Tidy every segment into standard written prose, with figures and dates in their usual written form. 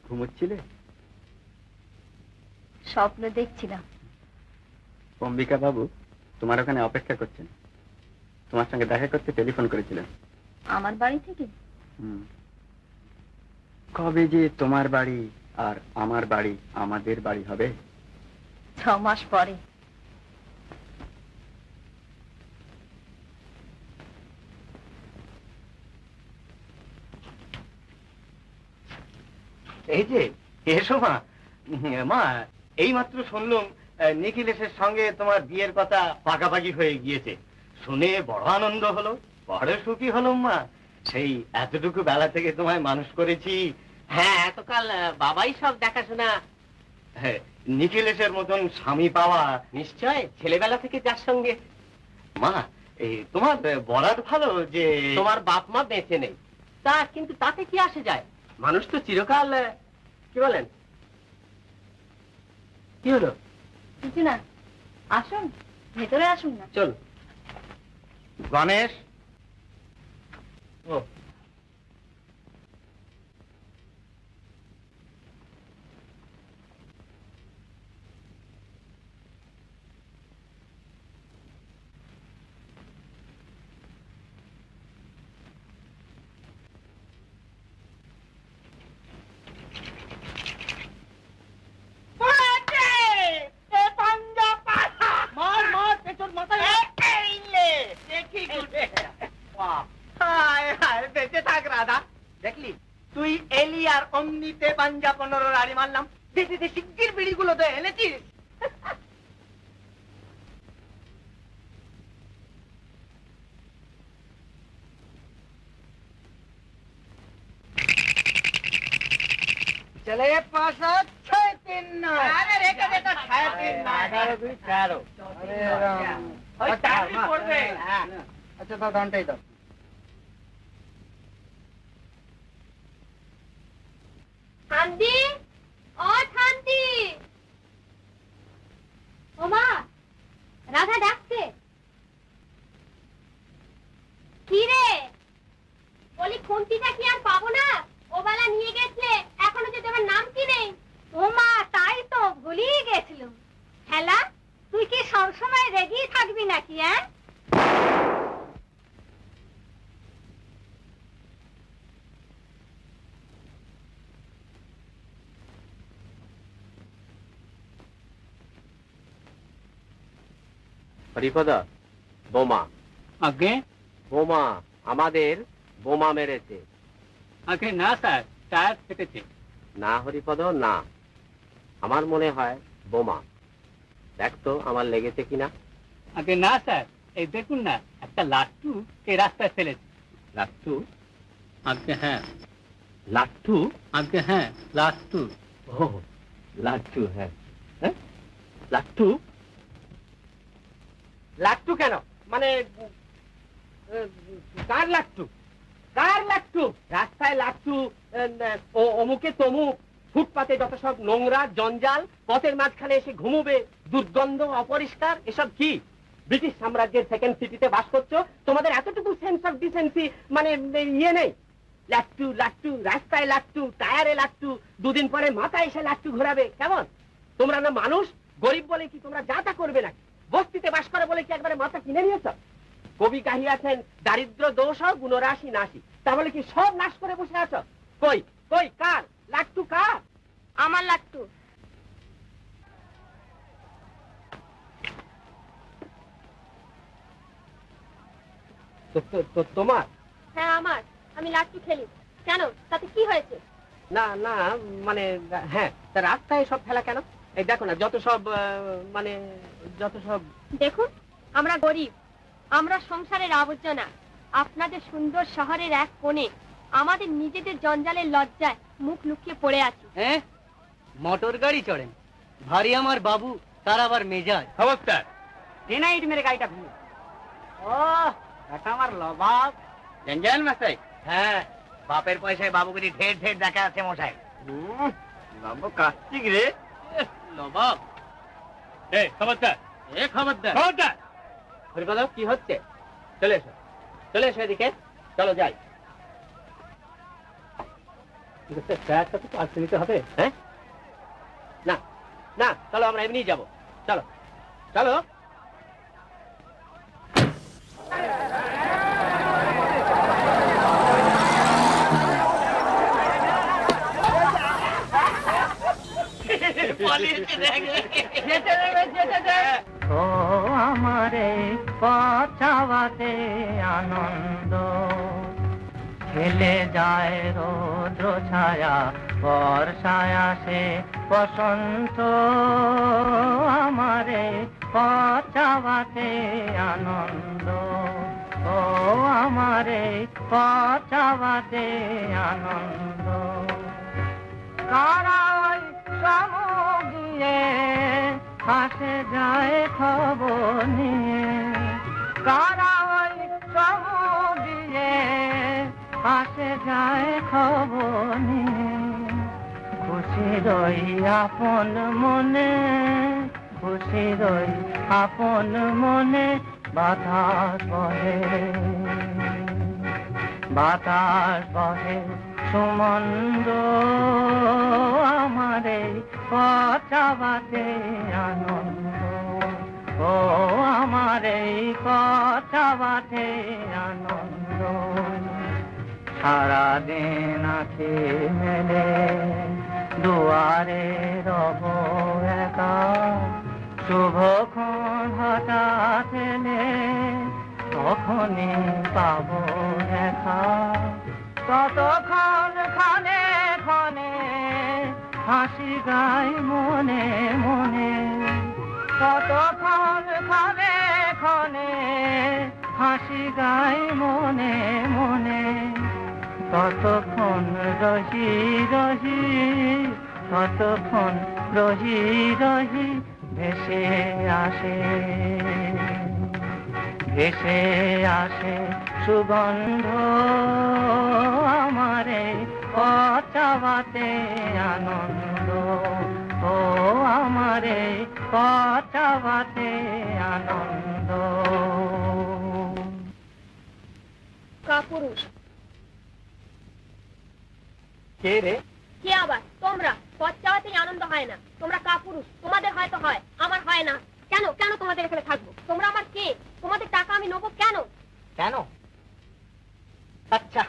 ঘুমোচ্ছিলে? স্বপ্ন দেখছিলাম। অম্বিকা বাবু তোমার ওখানে অপেক্ষা করছেন, তোমার সঙ্গে দেখা করতে টেলিফোন করেছিলেন। আমার বাড়ি থেকে? কবে যে তোমার বাড়ি আর আমার বাড়ি আমাদের বাড়ি হবে? 6 মাস পরে। এই যে এসো মা। মা এই মাত্র শুনলুম নিখিলেশের সঙ্গে তোমার বিয়ের কথা পাকাপাকি হয়ে গিয়েছে। শুনে বড় আনন্দ হলো, বড় সুখী হলাম মা। সেই এতটুকু বেলা থেকে তোমায় মানুষ করেছি। হ্যাঁ, এতকাল বাবাই সব দেখাশোনা। হ্যাঁ, নিখিলেশের মতন স্বামী পাওয়া নিশ্চয় ছেলেবেলা থেকে যার সঙ্গে। মা এই তোমার বরাত ভালো যে তোমার বাপ মা বেঁচে নেই, তা কিন্তু তাতে কি আসে যায়? মানুষ তো চিরকাল, কি বলেন? কি হলো? কিছু না, আসুন ভেতরে আসুন না। চল। গণেশ, ও দেখলি তুই এলি আর অমনিতে পাঞ্জা 15 রাড়ি মারলাম। দেখি শিগগির বিড়িগুলো তো এনেছিস। चले 5 7 6 3 9। अरे रेखा दे तो 6 3 9 11 2 13। अरे राम, और चार भी पड़বে। अच्छा तो घंटे दाও। শান্তি, ও শান্তি, ও মা, রাধা ডাকছে। কি রে? বলি খুন্তিটা কি আর পাবো না? ও বেলা নিয়ে গেছিলে, এখনো যে তোমার নাম কি নেই? ও মা, তাই তো ভুলিয়ে গেছিলাম। হেলা, তুই কি সবসময় রেডি থাকবি নাকি? হ্যাঁ, হরিপদা, বোমা। আগে বোমা, আমাদের বোমা মেরেছে। আগে না স্যার, টায়ার ফেটেছে। না হরিপদ, না, আমার মনে হয় বোমা। দেখ তো আমার লেগেছে কিনা। আগে না স্যার, এই দেখুন না, একটা লাট্টু এই রাস্তায় ফেলেছে। লাট্টু? আগে হ্যাঁ। লাট্টু? আগে হ্যাঁ, লাট্টু। ও লাট্টু, হ্যাঁ হ্যাঁ, লাট্টু। লাট্টু কেন? মানে কার লাট্টু? কার লাট্টু? রাস্তায় লাট্টু, অমুকে তমুক, ফুটপাতে যত সব নোংরা জঞ্জাল, পথের মাঝখানে এসে ঘুমোবে, দুর্গন্ধ, অপরিষ্কার, এসব কি? ব্রিটিশ সাম্রাজ্যের সেকেন্ড সিটিতে বাস করছো, তোমাদের এতটুকু সেন্স অফ ডিসেন্সি মানে ইয়ে নেই? লাট্টু লাট্টু, রাস্তায় লাট্টু, টায়ারে লাট্টু, দুদিন পরে মাথায় এসে লাট্টু ঘোরাবে। কেমন? তোমরা না মানুষ? গরিব বলে কি তোমরা যা তা করবে নাকি? বস্তিতে বাস করে বলে কি একবারে মাথা কিনে নিয়েছ? কবি গাহিয়াছেন, দারিদ্র দোষ গুণরাশি নাশি। তাহলে কি সব নাশ করে বসে আছো? কই কই কার লাট্টু? কার? আমার লাট্টু। তোমার? হ্যাঁ আমার। আমি লাট্টু খেলি। কেন, তাতে কি হয়েছে? না না, মানে হ্যাঁ, তা রাস্তায় সব ফেলা কেন? এই দেখো না, যত সব মানে যত সব। দেখুন, আমরা গরিব, আমরা সংসারের আবর্জনা। আপনাদের সুন্দর শহরের এক কোণে আমাদের নিজেদের জঞ্জালের লজ্জায় মুখ লুকিয়ে পড়ে আছি। হ্যাঁ, মোটর গাড়ি চড়েন, ভারী আমার বাবু, তার আবার মেজাজ। খবরদার! ডিনাইট মেরে গাড়িটা ঘুরে। ও এটা আমার লবাব। জঞ্জাল মশাই। হ্যাঁ, বাপের পয়সায় বাবুগিরি ঢের ঢের দেখা আছে মশাই। বাবু কার্তিক রে। লবাব। খবরদার! খবরদার। খবরদার! হরিপদ, কি হচ্ছে? চলে এসো, চলে এসো এদিকে, চলো যাই। ট্রাকটা তো পার্সে নিতে হবে। হ্যাঁ, না না, চলো আমরা এমনি যাবো, চলো চলো। ও আমারে পছাওয়াতে আনন্দ খেলে যায় রৌদ্র ছায়া, বর্ষায় আসে বসন্ত। আমারে পছাওয়াতে আনন্দ, ও আমারে পছাওয়াতে আনন্দ। কারা ওই সমুদ্রে ভাসে যায় খবর নিয়ে, কারা ওই সমুদ্রে ভাসে যায় খবর নিয়ে। খুশি রই আপন মনে, খুশি রই আপন মনে, বাতাস বহে, বাতাস বহে সুমন্দ। আমারে পছাওয়াতে আনন্দ, ও আমারে পছাওয়াতে আনন্দ। সারাদিন আঁখি মেলে দুয়ারে রব একা, শুভক্ষণ হঠাৎ এলে তখনই পাবো দেখা। ততক্ষণ ক্ষণে ক্ষণে হাসি গাই মনে মনে, ততক্ষণ ক্ষণে ক্ষণে হাসি গাই মনে মনে। ততক্ষণ রহি রহি, ততক্ষণ রহি রহি ভেসে আসে, ভেসে আসে সুগন্ধ। আমারে পছাওয়াতে আনন্দ, ও আমারে পছাওয়াতে আনন্দ। কাপুরুষ। কে রে? কে আবার? তোমরা। পথ চাওয়াতেই আনন্দ হয় না। তোমরা কাপুরুষ। তোমাদের হয়তো হয়, আমার হয় না। কেন কেন তোমাদের এখানে থাকবো? তোমরা আমার কে? তোমাদের টাকা আমি নেবো কেন? কেন? আচ্ছা,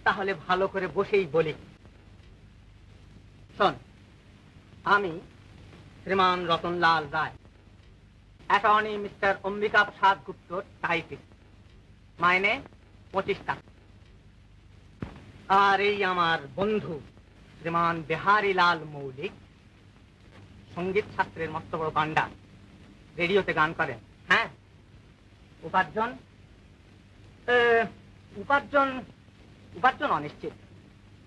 তাহলে ভালো করে বসেই বলি। শোন, আমি শ্রীমান রতনলাল রায়, অ্যাটর্নি মিস্টার অম্বিকা প্রসাদ গুপ্ত, টাইপিস্ট, মাইনে 25 টাকা। আর এই আমার বন্ধু শ্রীমান বিহারীলাল মৌলিক, সঙ্গীত শাস্ত্রের মস্ত বড় গান্ডা, রেডিওতে গান করেন। হ্যাঁ, উপার্জন উপার্জন উপার্জন অনিশ্চিত,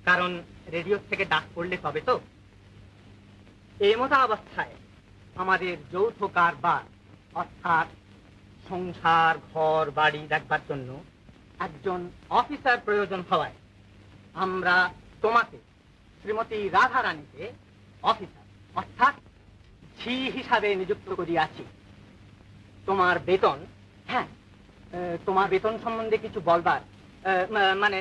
কারণ রেডিও থেকে ডাক পড়লে তবে তো। এই মতো অবস্থায় আমাদের যৌথ কারবার, অর্থাৎ সংসার ঘর বাড়ি দেখবার জন্য একজন অফিসার প্রয়োজন হওয়ায় আমরা তোমাকে, শ্রীমতী রাধারানীকে অফিসার অর্থাৎ ঝি হিসাবে নিযুক্ত করিয়াছি। তোমার বেতন, হ্যাঁ, তোমার বেতন সম্বন্ধে কিছু বলবার, মানে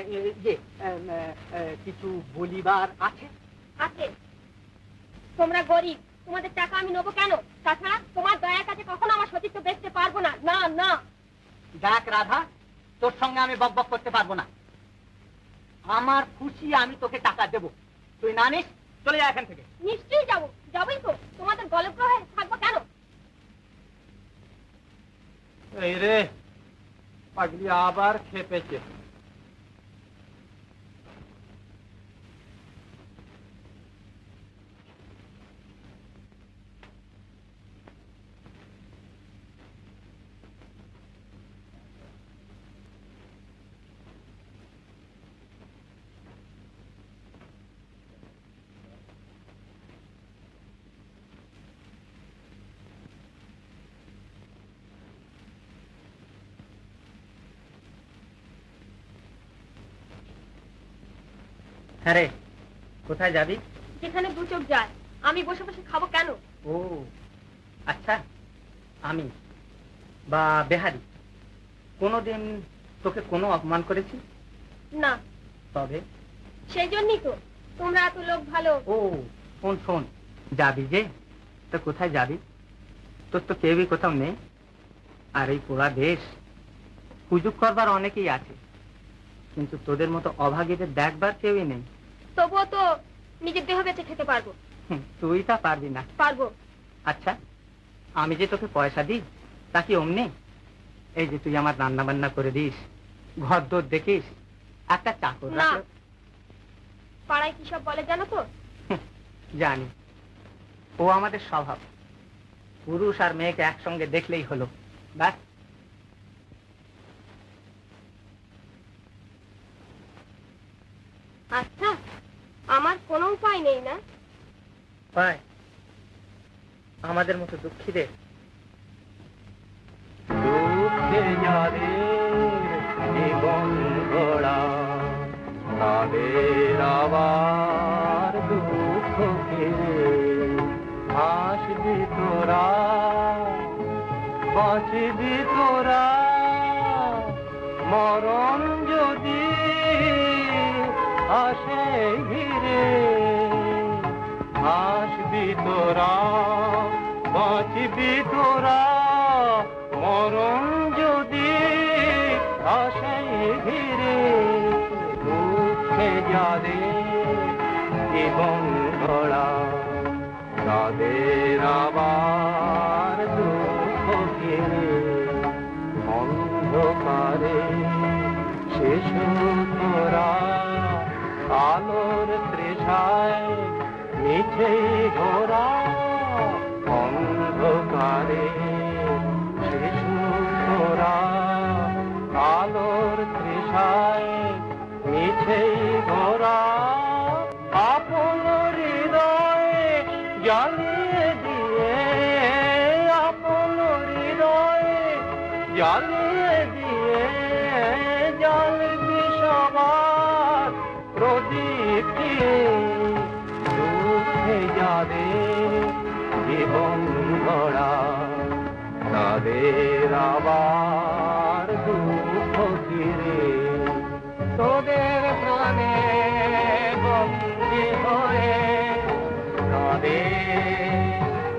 কিছু বলিবার আছে। আছে। তোমরা গরিব, তোমাদের টাকা আমি নেবো কেন? তাছাড়া তোমার দয়ার কাছে কখনো আমার সতীত্ব বেচতে পারবো না। না না। দেখ রাধা, তোর সঙ্গে আমি বক বক করতে পারবো না। আমার খুশি আমি তোকে টাকা দেবো, তুই না নিস চলে যা এখান থেকে। নিশ্চয়ই যাবো, যাবোই তো। তোমাদের গলগ্রহে থাকবো কেন? এই রে, পাগলি আবার খেপেছে। হ্যাঁ রে, কোথায় যাবি? যেখানে দু চোখ যায়। আমি বসে বসে খাবো কেন? ও আচ্ছা, আমি বা বেহারি কোনোদিন তোকে কোনো অপমান করেছি? না। তবে সেই জন্যই তো তোমরা এত লোক ভালো। ও শোন শোন, যাবি যে তো কোথায় যাবি? তোর তো কেউই কোথাও নেই। আর এই পোড়া দেশ, সুযোগ করবার অনেকেই আছে, কিন্তু তোদের মতো অভাগীদের দেখবার কেউই নেই। তবুও তো নিজের দেহ বেঁচে খেতে পারবো। তুই তা পারবি না। পারবো। আচ্ছা, আমি যে তোকে পয়সা দিই তা কি অমনি? এই যে তুই আমার রান্না বান্না করে দিস, ঘর দোর দেখিস, একটা চাকর না। রাখলে। পাড়ায় কি সব বলে জানো তো? জানি, ও আমাদের স্বভাব। পুরুষ আর মেয়েকে একসঙ্গে দেখলেই হলো, ব্যাস। আচ্ছা, আমার কোনো উপায় নেই না? পায় আমাদের মতো দুঃখীদের। দুঃখে যাদের জীবন গড়া, তাদের আবার দুঃখ ফিরে। হাসবি তোরা, বাঁচবি তোরা, মরণ যদি আসে ঘিরে। হাসবি তোরা, বাঁচবি তোরা, মরণ যদি আসে ঘিরে। দুঃখে যাদের জীবন গড়া, তাদের আবার দুঃখ ঘিরে। অন্ধকারে শেষ তোরা, আলোর তৃষায় মিছে ঘোরা। অন্ধকারে শেষ তোরা, আলোর তৃষায় মিছে ঘোরা। আপন হৃদয়ে জ্বালিয়ে দিয়ে, আপন হৃদয়ে জ্বালিয়ে দিয়ে, জ্বালবি সবার প্রদীপ দিয়ে। দুঃখে যাদের জীবন গড়া, তাদের আবার দুঃখ ঘিরে। তোদের প্রাণে বন্দী হয়ে তাদের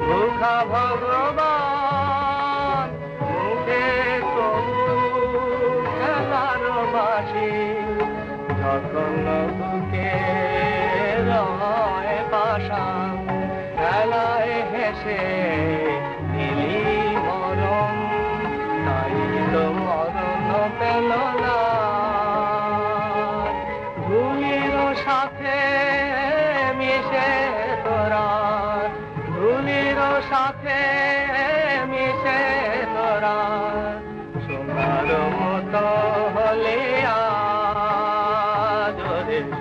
মুখা ভগবান, মুখে তবু খেলার বাসি। যখন বুকে রয় পাশান, খেলায় হেসে দিলি মরণ, তাই তো মরণ পেল না। ধুলির সাথে মিশে তোরা, ধুলির সাথে মিশে তোরা, সোনার মতো হলে আজ,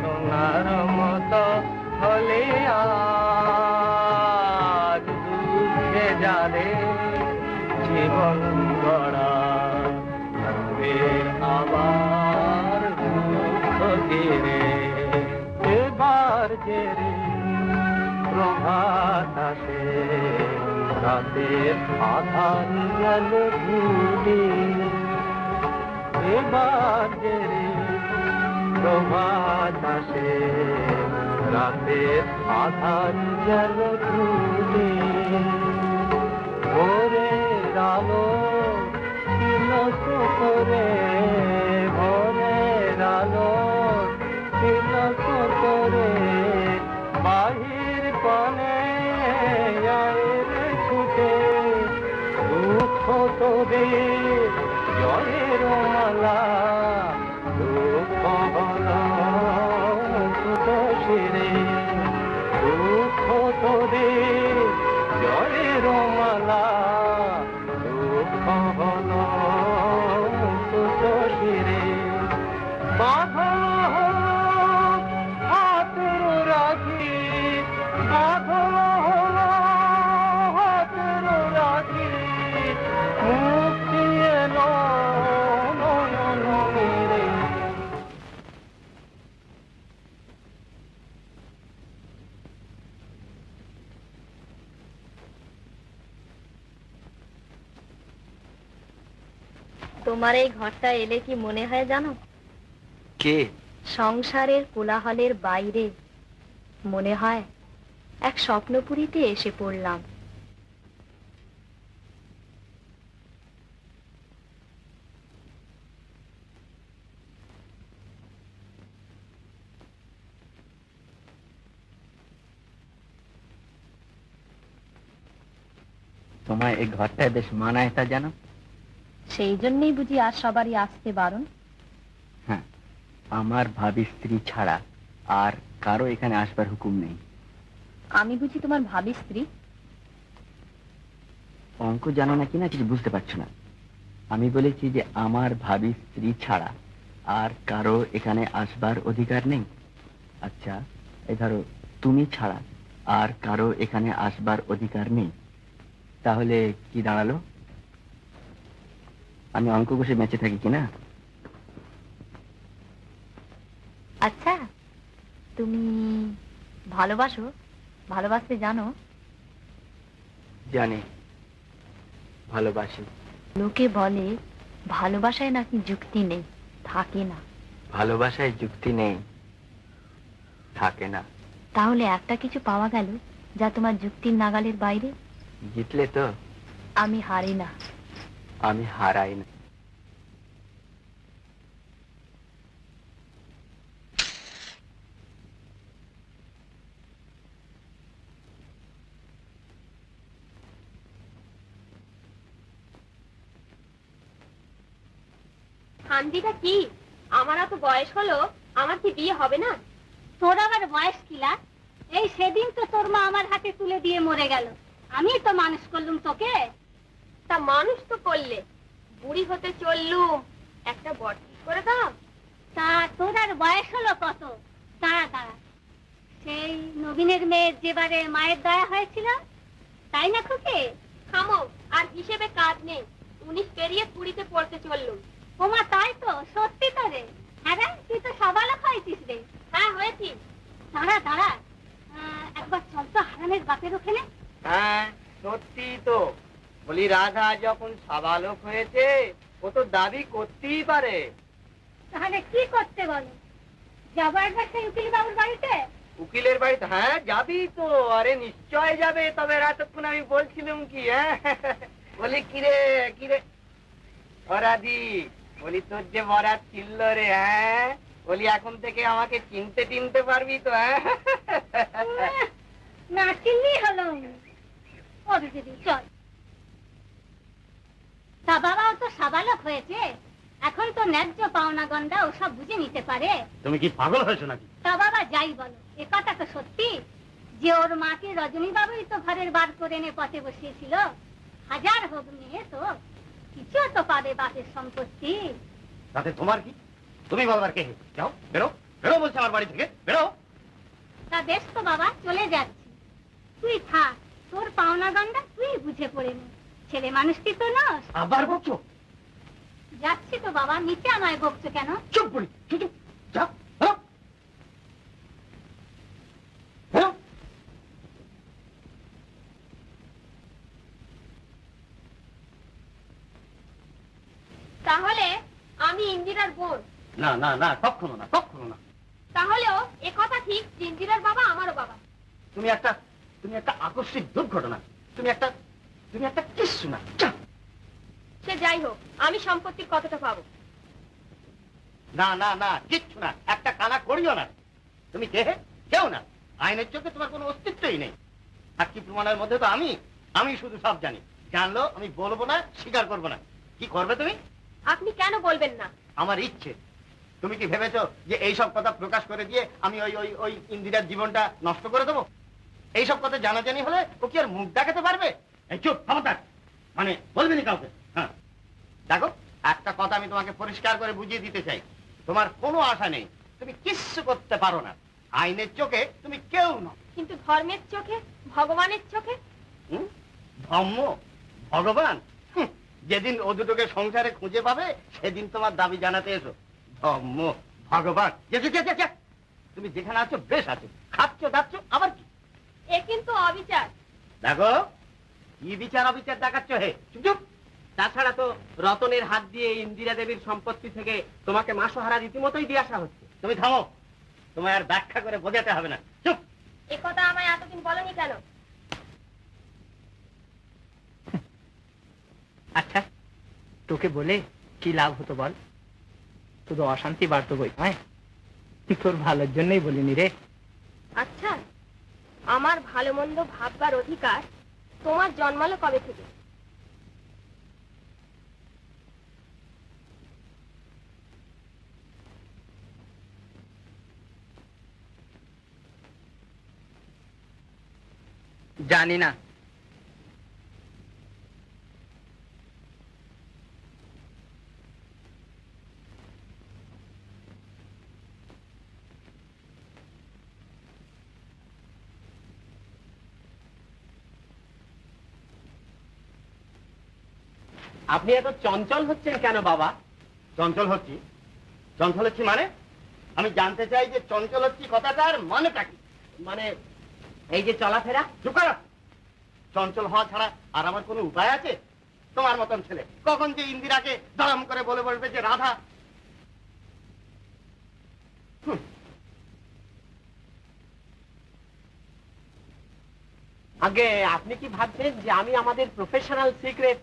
সোনার মতো হলে আজ। দুঃখে যাদের জীবন গড়া, তাদের আবার দুঃখ ঘিরে। এবার যে প্রভাত আসে, রাতের আধার গেল ভুলে। এবার যে প্রভাত আসে, রাতের আধার গেল ভুলে। ভোরের আলো তিলক করে, ভোরের আলো তিলক করে, বাহির পানে ছুটে। দুঃখ তোদের জয়ের মালা। জ্বালা দুঃখ হলো দুটো শিরে বাঁধন হলো হাতের রাখি বাঁধন হলো হাতের রাখি মুক্তি এলো নয়ন মেরে। তোমার এই ঘরটা এলে কি মনে হয় জানো? কে? সংসারের কোলাহলের বাইরে মনে হয় এক স্বপ্নপুরীতে এসে পড়লাম। তোমায় এই ঘরটায় বেশ মানায় তা জানো? সেই জন্যই বুঝি আর সবারই আসতে বারণ। হ্যাঁ, আমার ভাবি স্ত্রী ছাড়া আর কারো এখানে আসবার হুকুম নেই। আমি বুঝি তোমার ভাবি স্ত্রী? অঙ্ক জানো না কিনা কিছু বুঝতে পারছো না। আমি বলেছি যে আমার ভাবি স্ত্রী ছাড়া আর কারো এখানে আসবার অধিকার নেই। আচ্ছা, এই ধরো তুমি ছাড়া আর কারো এখানে আসবার অধিকার নেই, তাহলে কি দাঁড়ালো? আমি অঙ্ক কষে বেঁচে থাকি কিনা? আচ্ছা, তুমি ভালোবাসো? ভালোবাসতে জানো? জানি, ভালোবাসি। লোকে বলে ভালোবাসায় নাকি যুক্তি নেই, থাকে না। ভালোবাসায় যুক্তি নেই, থাকে না। তাহলে একটা কিছু পাওয়া গেল যা তোমার যুক্তির নাগালের বাইরে। জিতলে তো? আমি হারি না। আমি হারাই না। শান্তিটা কি? আমার তো বয়স হলো, আমার কি বিয়ে হবে না? তোর আবার বয়স কিলা? এই সেদিন তো তোর মা আমার হাতে তুলে দিয়ে মরে গেল, আমি তো মানুষ করলুম তোকে। তা মানুষ তো করলে, বুড়ি হতে চললুম, একটা বর ঠিক করে দাও। তা তোর আর বয়স হলো কত? দাঁড়া দাঁড়া, সেই নবীনের মেয়ের যেবারে মায়ের দয়া হয়েছিল, তাই না খুকি? থামো, আর হিসেবে কাজ নেই। 19 পেরিয়ে 20-তে পড়তে চললুম। ওমা, তাই তো? সত্যি তো রে? হ্যাঁ রে, তুই তো সাবালক হয়েছিস রে। হ্যাঁ, হয়েছি। দাঁড়া দাঁড়া, একবার চল তো হারানের বাপের ওখানে। হ্যাঁ, সত্যি তো। বলি, রাধা যখন সাবালক হয়েছে, ও তো দাবি করতেই পারে। তাহলে কি করতে বলো? যাবার না সেই উকিল বাবুর বাড়িতে? উকিলের বাড়িতে? হ্যাঁ, যাবি তো। আরে নিশ্চয় যাবে। তবে এতক্ষণ আমি বলছিলাম কি, হ্যাঁ বলি, কিরে কিরে অরাধি, বলি তোর যে বরাত ছিল রে, হ্যাঁ বলি এখন থেকে আমাকে চিনতে টিনতে পারবি তো? হ্যাঁ, না চিনলেই হলো। ওরে দিদি, চল। তা বাবাও তো সাবালক হয়েছে, এখন তো ন্যায্য পাওনা গন্ডা ওসব বুঝে নিতে পারে। তুমি কি পাগল হয়েছো নাকি? তা বাবা যাই বলো, এ কথা তো সত্যি যে ওর মাকে রজনী বাবুই তো ঘরের বার করে এনে পথে বসিয়েছিল। হাজার হোক মেয়ে তো কিছু তো পাবে বাপের সম্পত্তি। তাতে তোমার কি? তুমি বলবার কে? যাও, বেরো বেরো বলছে আমার বাড়ি থেকে, বেরো। তা বেশ তো বাবা, চলে যাচ্ছি। তুই থাক, তোর পাওনা গন্ডা তুই বুঝে পড়ে নে। ছেলে মানুষটি তো নস। আবার বকছো? যাচ্ছি তো বাবা, নিচে আমায় বকছো কেন? চুপ করি, চুপ চুপ, যাও, বেরো বেরো। তাহলে আমি ইন্দিরার বোন? না না না, কখনো না, কখনো না। তাহলেও এ কথা ঠিক যে ইন্দিরার বাবা আমারও বাবা। তুমি একটা আকস্মিক দুর্ঘটনা। তুমি একটা কিচ্ছু না। সে যাই হোক, আমি সম্পত্তির কতটা পাবো? না না না, কিচ্ছু না, একটা কানা করিও না। তুমি কে? কেউ না। আইনের চোখে তোমার কোনো অস্তিত্বই নেই। সাক্ষী প্রমাণের মধ্যে তো আমি শুধু সব জানি। জানলো আমি বলবো না, স্বীকার করবো না। কি করবে তুমি? আপনি কেন বলবেন না? আমার ইচ্ছে। তুমি কি ভেবেছো যে এইসব কথা প্রকাশ করে দিয়ে আমি ওই ইন্দিরার জীবনটা নষ্ট করে দেবো? এইসব কথা জানাজানি হলে ও কি আর মুখ দেখাতে পারবে? এই চুপ, খবরদার। মানে বলবি না কাউকে। হ্যাঁ, দেখো, একটা কথা আমি তোমাকে পরিষ্কার করে বুঝিয়ে দিতে চাই। তোমার কোনো আশা নেই, তুমি কিচ্ছু করতে পারো না। আইনের চোখে তুমি কেউ নও। কিন্তু ধর্মের চোখে, ভগবানের চোখে? ধর্ম, ভগবান, যেদিন ও দুটোকে সংসারে খুঁজে পাবে সেদিন তোমার দাবি জানাতে এসো। ধর্ম, ভগবান, তুমি যেখানে আছো বেশ আছো, খাচ্ছ দাচ্ছ, আবার কি? এ কিন্তু অবিচার। দেখো, কি বিচার অবিচার দেখাচ্ছ হে? চুপ চুপ। তাছাড়া তো রতনের হাত দিয়ে ইন্দিরা দেবীর সম্পত্তি থেকে তোমাকে মাসোহারা রীতিমতোই দিয়ে আসা হচ্ছে। তুমি থামো, তোমায় আর ব্যাখ্যা করে বোঝাতে হবে না। চুপ। এ কথা আমায় এতদিন বলনি কেন? আচ্ছা, তোকে বলে কি লাভ হতো বল? শুধু অশান্তি বাড়তো বই, হ্যাঁ? তোর ভালোর জন্যই বলিনি রে। আচ্ছা, আমার ভালো মন্দ ভাববার অধিকার তোমার জন্মালো কবে থেকে? জানি না। আপনি এত চঞ্চল হচ্ছেন কেন বাবা? চঞ্চল হচ্ছি? চঞ্চল হচ্ছি মানে? আমি জানতে চাই যে চঞ্চল হচ্ছি কথাটার মানেটা কি? মানে এই যে চলাফেরা। চুপ করো। চঞ্চল হওয়া ছাড়া আর আমার কোনো উপায় আছে? তোমার মতন ছেলে কখন যে ইন্দিরাকে দরম করে বলে বলবে যে রাধা। আগে আপনি কি ভাবছেন যে আমি আমাদের প্রফেশনাল সিক্রেট?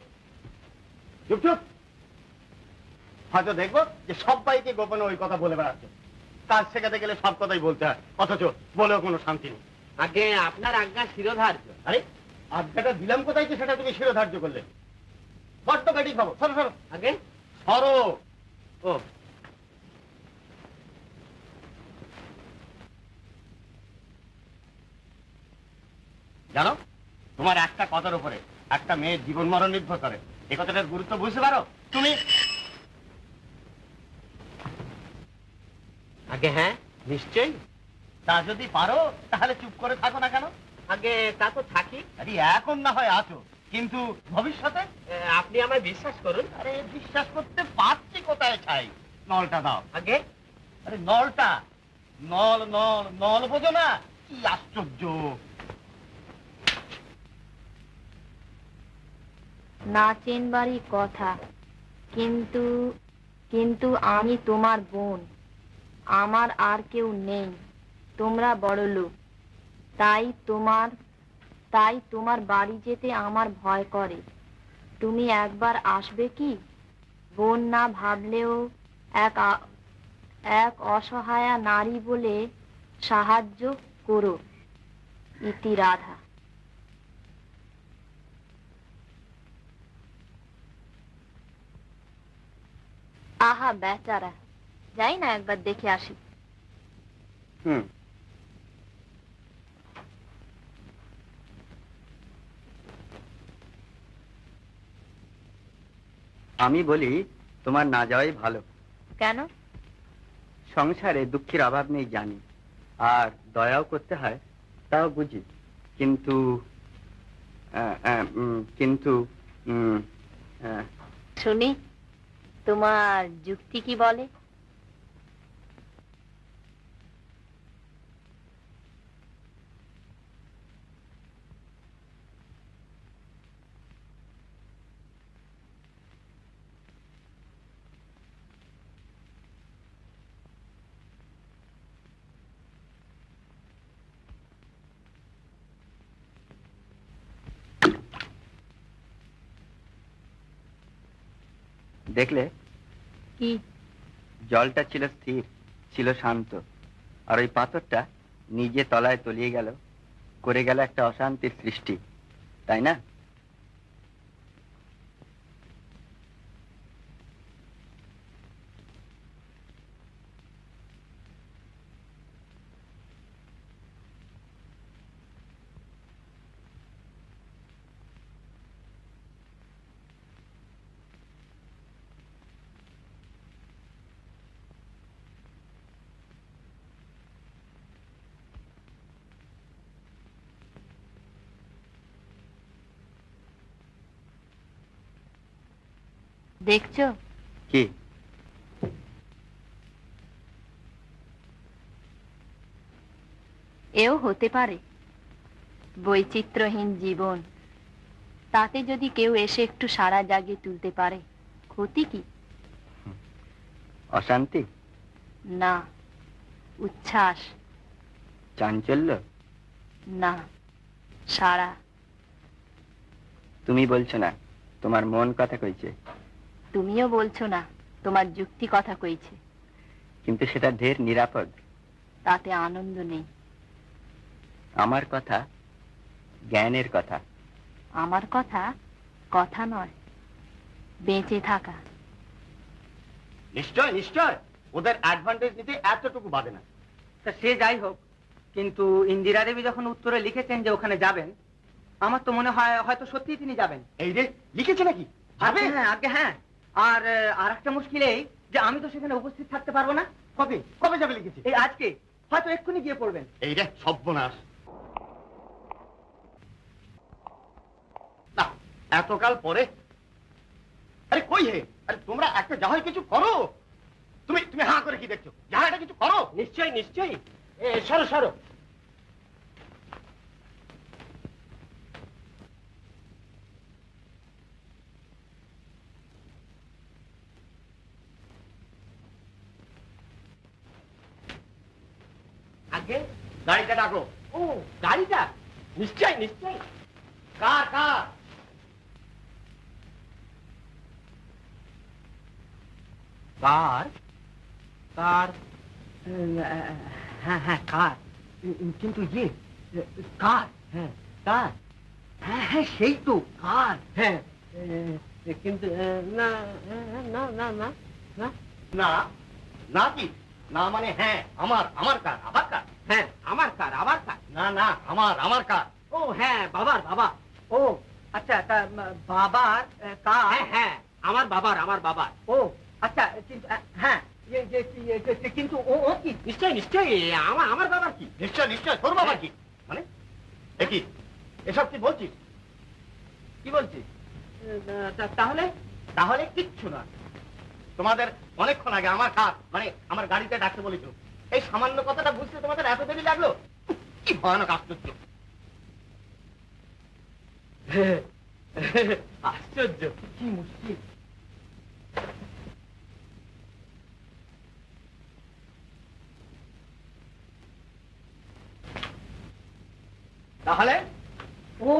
চুপ চুপ। হয়তো দেখবো যে সবাইকে গোপনে ওই কথা বলে বেড়াচ্ছে। কাজ শেখাতে গেলে সব কথাই বলতে হয়, অথচ বলেও কোনো শান্তি নেই। আগে আপনার আজ্ঞা শিরোধার্য। আরে আজ্ঞাটা দিলাম কোথায় যে সেটা তুমি শিরোধার্য করলে? বড্ড গাড়ি খাবো। সরো সরো। আগে সরো। ও জানো, তোমার একটা কথার উপরে একটা মেয়ের জীবন মরণ নির্ভর করে। এই কথাটার গুরুত্ব বুঝতে পারো তুমি? আগে হ্যাঁ, নিশ্চয়ই। তা যদি পারো তাহলে চুপ করে থাকো না কেন? আগে তা তো থাকি। আরে এখন না হয় আছো, কিন্তু ভবিষ্যতে? আপনি আমায় বিশ্বাস করুন। আরে বিশ্বাস করতে পারছি কোথায় ছাই? নলটা দাও। আগে আরে নলটা, নল নল নল বোঝো না? কি আশ্চর্য! নাচেন বাড়ি কথা, কিন্তু কিন্তু আমি তোমার বোন, আমার আর কেউ নেই। তোমরা বড় লোক, তাই তোমার বাড়ি যেতে আমার ভয় করে। তুমি একবার আসবে কি? বোন না ভাবলেও এক অসহায়া নারী বলে সাহায্য করো। ইতি রাধা। আহা বেচারা, যাই না একবার দেখে আসি। আমি বলি তোমার না যাওয়াই ভালো। কেন? সংসারে দুঃখের অভাব নেই জানি, আর দয়াও করতে হয় তাও বুঝি, কিন্তু কিন্তু শুনি তোমার যুক্তি কি বলে। দেখলে কি? জলটা ছিল স্থির, ছিল শান্ত, আর ওই পাথরটা নিজে তলায় তলিয়ে গেল, করে গেল একটা অশান্তির সৃষ্টি, তাই না? দেখছো? কি? এও হতে পারে বৈচিত্র্যহীন জীবন, তাতে যদি কেউ এসে একটু সারা জাগিয়ে তুলতে পারে, ক্ষতি কি? অশান্তি? না। উচ্ছ্বাস? চাঞ্চল্য? না, সারা। তুমি বলছো না তোমার মন কথা কইছে, তুমিও বলছো না তোমার যুক্তি কথা কইছে, কিন্তু সেটা ঢের নিরাপদ। তাতে আনন্দ নেই। আমার কথা জ্ঞানের কথা। আমার কথা কথা নয়, বেঁচে থাকা। নিশ্চয় নিশ্চয়, ওদের অ্যাডভান্টেজ নিতে এতটুকু বাদে না। তা সে যাই হোক, কিন্তু ইন্দিরা দেবী যখন উত্তরে লিখেছেন যে ওখানে যাবেন, আমার তো মনে হয় হয়তো সত্যিই তিনি যাবেন। এই রে, লিখেছে নাকি? আগে হ্যাঁ, আগে হ্যাঁ। আর একটা মুশকিল এই যে আমি তো সেখানে উপস্থিত থাকতে পারবো না। কবে কবে যাবে লিখেছে? এই আজকে, হয়তো এক্ষুনি গিয়ে পড়বেন। এই রে সর্বনাশ। না, এতকাল পরে। আরে কই হে? আরে তোমরা একটা যাহাই কিছু করো। তুমি তুমি হাঁ করে কি দেখছো? যাহাটা কিছু করো। নিশ্চয়ই নিশ্চয়ই। সরো সরো। আগে গাড়িটা ডাকো। ও গাড়িটা, নিশ্চয় নিশ্চয়। কার কার? কার? কার? হ্যাঁ হ্যাঁ কার, কিন্তু ইয়ে কার? হ্যাঁ কার? হ্যাঁ হ্যাঁ সেই তো কার। হ্যাঁ কিন্তু না না না না না না না কি? না মানে হ্যাঁ, আমার আমার কার, আবার কার? হ্যাঁ আমার কার, আবার কার? না না, আমার আমার কার। ও হ্যাঁ বাবার, বাবা। ও আচ্ছা, তা বাবার কার? হ্যাঁ হ্যাঁ আমার বাবার, আমার বাবার। ও আচ্ছা, কিন্তু হ্যাঁ, কিন্তু ও ও কি? নিশ্চয় নিশ্চয় আমার আমার বাবার কি? নিশ্চয় নিশ্চয়, তোর বাবা কি? মানে এ কি? এসব কি বলছিস? কি বলছিস? তাহলে তাহলে কিচ্ছু না। তোমাদের অনেকক্ষণ আগে আমার কার মানে আমার গাড়িতে ডাকতে বলেছ, এই সামান্য কথাটা বুঝতে তোমাদের এত দেরি লাগলো? কি ভয়ানক আশ্চর্য। আশ্চর্য, কি মুশকিল। তাহলে ও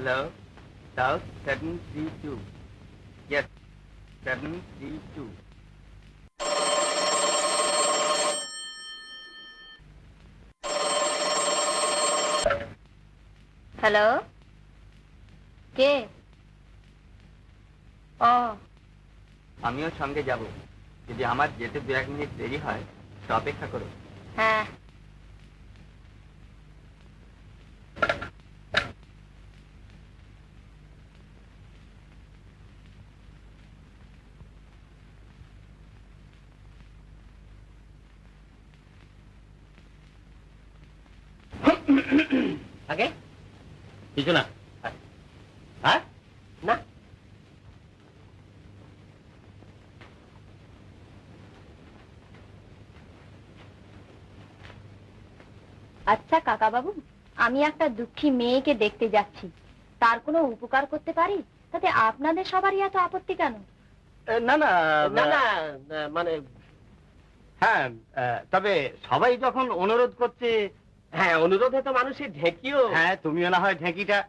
Hello, South 732. Yes, 732. হ্যালো, কে? ও আমিও সঙ্গে যাব। যদি আমার যেতে 2-1 মিনিট দেরি হয় তো অপেক্ষা করো। হ্যাঁ। আগে কিছু না। হ্যাঁ না আচ্ছা কাকা বাবু, আমি একটা দুঃখী মেয়েকে দেখতে যাচ্ছি, তার কোনো উপকার করতে পারি? তাতে আপনাদের সবারই এত আপত্তি কেন? না না না না মানে হ্যাঁ, তবে সবাই যখন অনুরোধ করছে। হ্যাঁ অনুরোধে তো মানুষের ঢেকিও। হ্যাঁ, তুমিও না হয় ঢেঁকিটা।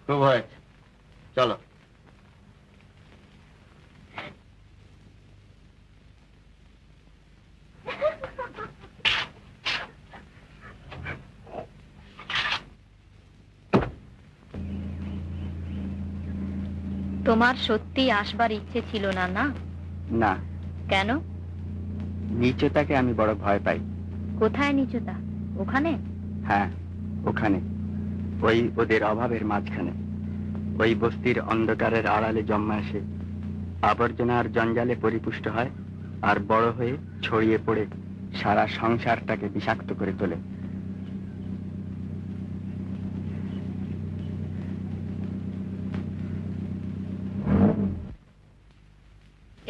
খুব হয়েছে, চলো। তোমার সত্যি আসবার ইচ্ছে ছিল না? না না, কেন? নিচতাকে আমি বড় ভয় পাই। কোথায় নিচুতা? ওখানে? হ্যাঁ, ওখানে, ওই ওদের অভাবের মাঝখানে। ওই বস্তির অন্ধকারের আড়ালে জন্মে আসে, আবর্জনার জঞ্জালে পরিপুষ্ট হয়, আর বড় হয়ে ছড়িয়ে পড়ে সারা সংসারটাকে বিষাক্ত করে তোলে।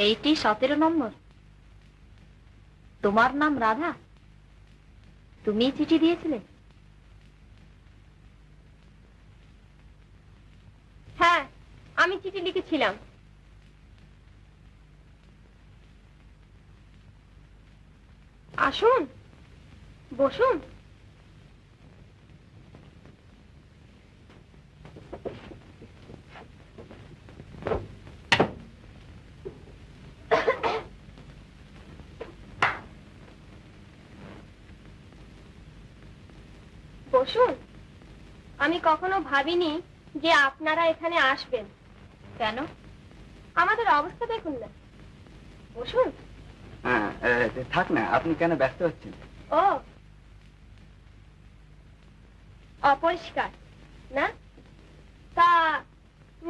এইটি 17 নম্বর। তোমার নাম রাধা? তুমি চিঠি দিয়েছিলে? হ্যাঁ, আমি চিঠি লিখেছিলাম। আসুন, বসুন। বসুন। আমি কখনো ভাবিনি যে আপনারা এখানে আসবেন। কেন? আমাদের অবস্থা দেখুন না। বসুন। হ্যাঁ, থাক না, আপনি কেন ব্যস্ত হচ্ছেন? ও, অপরিষ্কার না? তা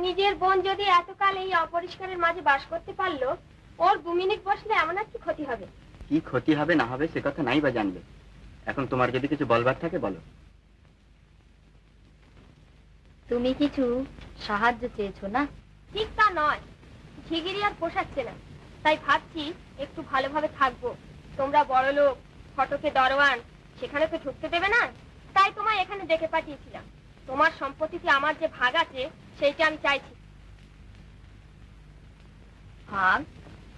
নিজের বোন যদি এতকাল এই অপরিষ্কারের মাঝে বাস করতে পারলো, ওর 2 মিনিট বসলে এমন আর কি ক্ষতি হবে? কি ক্ষতি হবে না হবে সে কথা নাই বা জানবে। এখন তোমার যদি কিছু বলবার থাকে বলো। তুমি কিছু সাহায্য চেয়েছো না? ঠিক তা নয়, ঝিগিরি আর পোষাচ্ছে না, তাই ভাবছি একটু ভালোভাবে থাকবো। তোমরা বড় লোক, ফটকে দরওয়ান, সেখানে তো ঢুকতে দেবে না, তাই তোমায় এখানে ডেকে পাঠিয়েছিলাম। তোমার সম্পত্তিতে আমার যে ভাগ আছে সেইটা আমি চাইছি। ভাগ?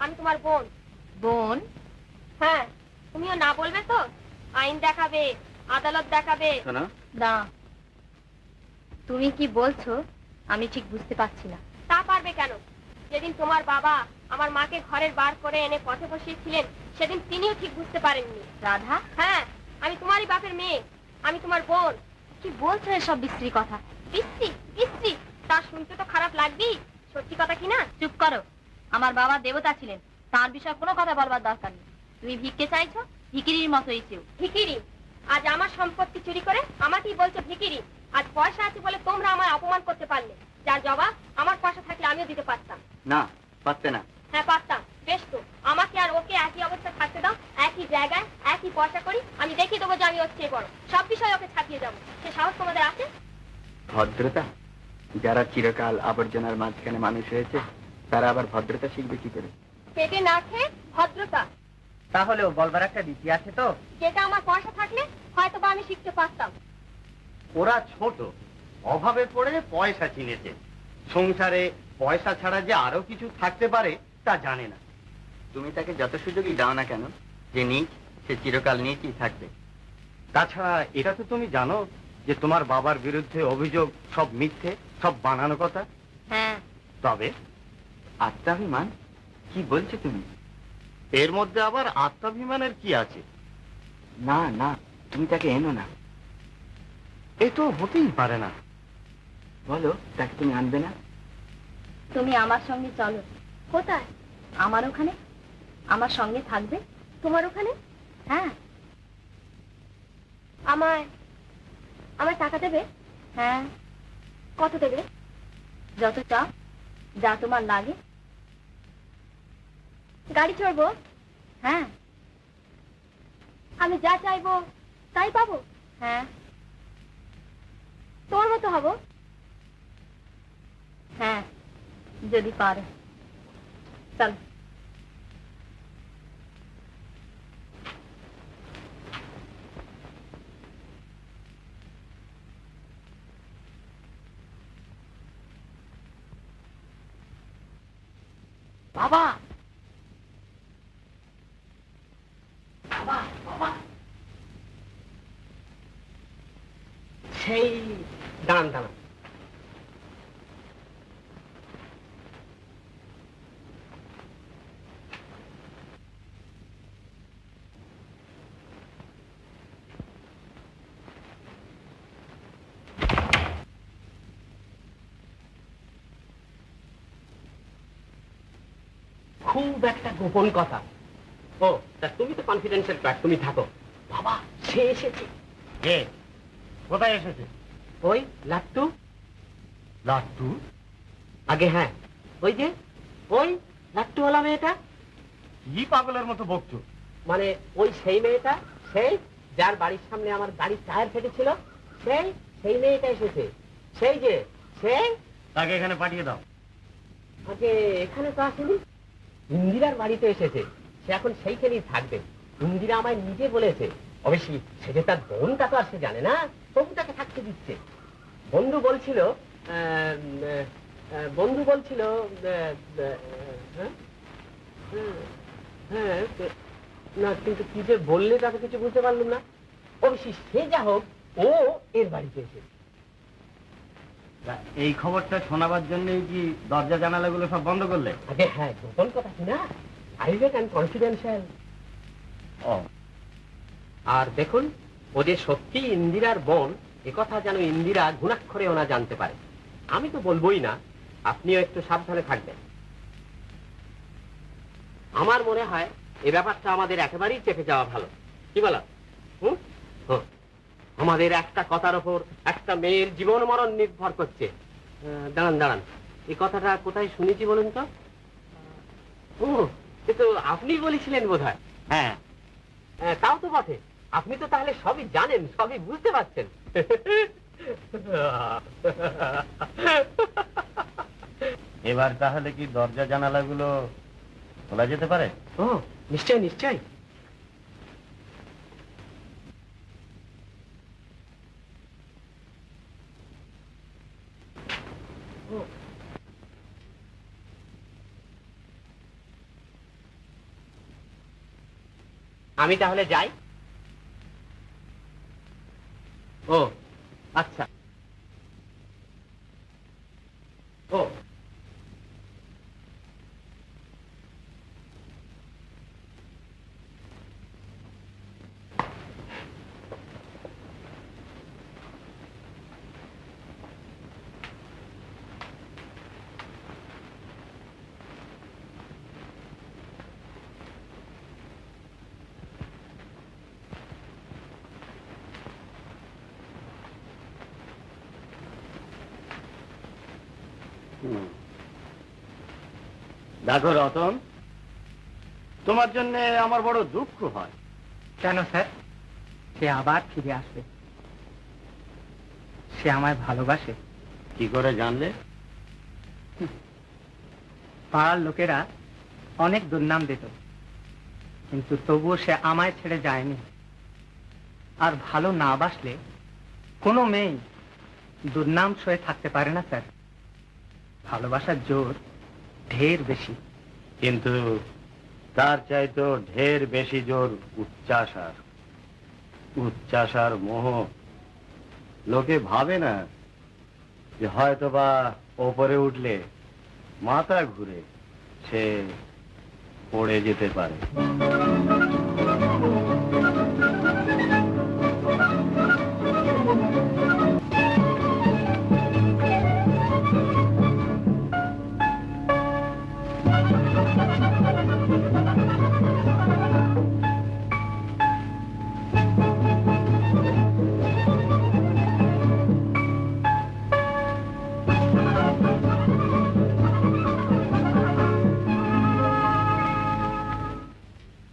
আমি তোমার বোন। বোন? হ্যাঁ, তুমিও না বলবে তো? আইন দেখাবে, আদালত দেখাবে। শোনো, না, তুমি কি বলছো আমি ঠিক বুঝতে পারছি না। তা পারবে কেন? যেদিন তোমার বাবা আমার মাকে ঘরের বার করে এনে পথে বসিয়েছিলেন, সেদিন তিনিও ঠিক বুঝতে পারেননি। রাধা? হ্যাঁ, আমি তোমারই বাপের মেয়ে, আমি তোমার বোন। কি বলছো এসব বিশ্রী কথা? বিশ্রী? বিশ্রী? তা শুনতে তো খারাপ লাগবেই, সত্যি কথা কি না? চুপ করো। আমার বাবা দেবতা ছিলেন, তার বিষয়ে কোনো কথা বলবার দরকার নেই। তুমি ভিক্ষে চাইছো, ভিখিরির মতোই চেও। ভিখিরি? আজ আমার সম্পত্তি চুরি করে আমাকেই বলছো ভিখিরি? আজ পয়সা আছে বলে তোমরা আমায় অপমান করতে পারলে, যার জবাব আমার পয়সা থাকলে আমিও দিতে পারতাম। না, পারতে না। হ্যাঁ পারতাম। বেশ তো, আমাকে আর ওকে একই অবস্থা থাকতে দাও, একই জায়গায়, একই পয়সা করি। আমি দেখিয়ে দেবো যে আমি ওর চেয়ে বড়, সব বিষয়ে ওকে ছাপিয়ে যাবো। সে সাহস তোমাদের আছে? ভদ্রতা? যারা চিরকাল আবর্জনার মাঝখানে মানুষ হয়েছে, তারা আবার ভদ্রতা শিখবে কি করে? পেটে না খেয়ে ভদ্রতা? তাহলেও বলবার একটা রীতি আছে তো। যেটা আমার পয়সা থাকলে হয়তো বা আমি শিখতে পারতাম। ওরা ছোট, অভাবে পড়ে পয়সা চিনেছে। সংসারে পয়সা ছাড়া যে আরো কিছু থাকতে পারে তা জানে না। তুমি তাকে যত সুযোগই দাও না কেন, যে নিচ, সে চিরকাল নিচই থাকবে। তাছাড়া এটা তো তুমি জানো যে তোমার বাবার বিরুদ্ধে অভিযোগ সব মিথ্যে, সব বানানো কথা। হ্যাঁ। তবে আত্মাভিমান? কি বলছো তুমি? এর মধ্যে আবার আত্মাভিমানের কি আছে? না না, তুমি তাকে এনো না। এ তো হতেই পারে না। বলো, তাকে তুমি আনবে না? তুমি আমার সঙ্গে চলো। কোথায়? আমার ওখানে। আমার সঙ্গে থাকবে। তোমার ওখানে? হ্যাঁ। আমায় আমায় টাকা দেবে? হ্যাঁ। কত দেবে? যত চাও, যা তোমার লাগে। গাড়ি চড়বো? হ্যাঁ। আমি যা চাইবো তাই পাবো? হ্যাঁ। তোর মতো হবো? হ্যাঁ, যদি পারো। চল। বাবা, বাবা, বাবা, সেই দাঁড়ান দাঁড়ান। খুব একটা গোপন কথা। ও, তা তুমি তো কনফিডেন্সিয়াল প্যাক, তুমি থাকো। বাবা, সে এসেছে। কে? কোথায় এসেছে? ওই লাট্টু। লাট্টু? আগে হ্যাঁ, ওই লাট্টুওয়ালা মেয়েটা। কি পাগলের মতো বকছো? মানে ওই সেই মেয়েটা, সেই যার বাড়ির সামনে আমার গাড়ির টায়ার ফেটেছিল, সেই মেয়েটা এসেছে। সেই তাকে এখানে পাঠিয়ে দাও। আগে এখানে তো আসেনি, ইন্দিরার বাড়িতে এসেছে। সে এখন সেইখানেই থাকবে। ইন্দিরা আমায় নিজে বলেছে। অবশ্যই সে যে তার বোনটা তো আর সে জানে না, তবু তাকে থাকতে দিচ্ছে। বন্ধু বলছিল না, কিন্তু কি যে বললে তাকে কিছু বুঝতে পারলাম না। অবশ্যই সে যা হোক, ও এর বাড়িতে এসেছে। এই খবরটা শোনাবার জন্যই কি দরজা জানালাগুলো সব বন্ধ করলে? আগে হ্যাঁ, গোপন কথা কি না, প্রাইভেট অ্যান্ড কনফিডেন্সিয়াল। ও, আর দেখুন, ও যে সত্যি ইন্দিরার বোন, একথা যেন ইন্দিরা ঘুণাক্ষরে ওনা জানতে পারে। আমি তো বলবোই না, আপনিও একটু সাবধানে থাকবেন। আমার মনে হয় এই ব্যাপারটা আমাদের একেবারেই চেপে যাওয়া ভালো। কি বলো? আমাদের একটা কথার ওপর একটা মেয়ের জীবন মরণ নির্ভর করছে। দাঁড়ান, এই কথাটা কোথায় শুনেছি বলুন তো? এ তো আপনি বলেছিলেন বোধহয়। হ্যাঁ, তাও তো বটে। আপনি তো তাহলে সবই জানেন, সবই বুঝতে পারছেন। এবার তাহলে কি দরজা জানালাগুলো খোলা যেতে পারে? ও নিশ্চয় নিশ্চয়। আমি তাহলে যাই। ও আচ্ছা। ও দেখো রতন, তোমার জন্য আমার বড় দুঃখ হয়। কেন স্যার? সে আবার ফিরে আসবে। সে আমায় ভালোবাসে। কি করে জানলে? পাড়ার লোকেরা অনেক দুর্নাম দিত, কিন্তু তবুও সে আমায় ছেড়ে যায়নি। আর ভালো না বাসলে কোনো মেয়ে দুর্নাম সয়ে থাকতে পারে না স্যার। ভালোবাসার জোর ঢের বেশি। কিন্তু তার চাইতো ঢের বেশি জোর উচ্চাসার মোহ। লোকে ভাবে না যে হয়তো বা ওপরে উঠলে মাথা ঘুরে সে পড়ে যেতে পারে।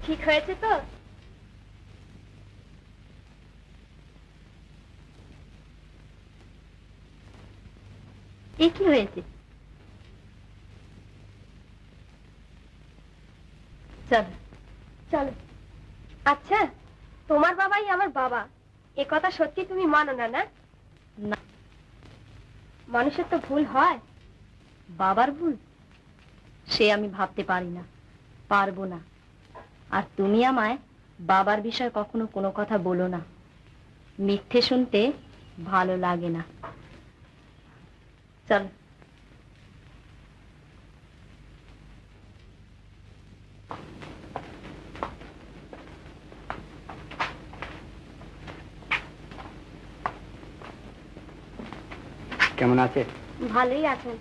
ঠিক হয়েছে তো? এ কি হয়েছে? চল চলো। আচ্ছা, তোমার বাবাই আমার বাবা, এ কথা সত্যি তুমি মানো না? না, না। মানুষের তো ভুল হয়। বাবার ভুল সে আমি ভাবতে পারি না, পারবো না। আর তুমি আমায় বাবার বিষয়ে কখনো কোনো কথা বলো না, মিথ্যে শুনতে ভালো লাগে না। চল। কেমন আছে? ভালোই আছেন।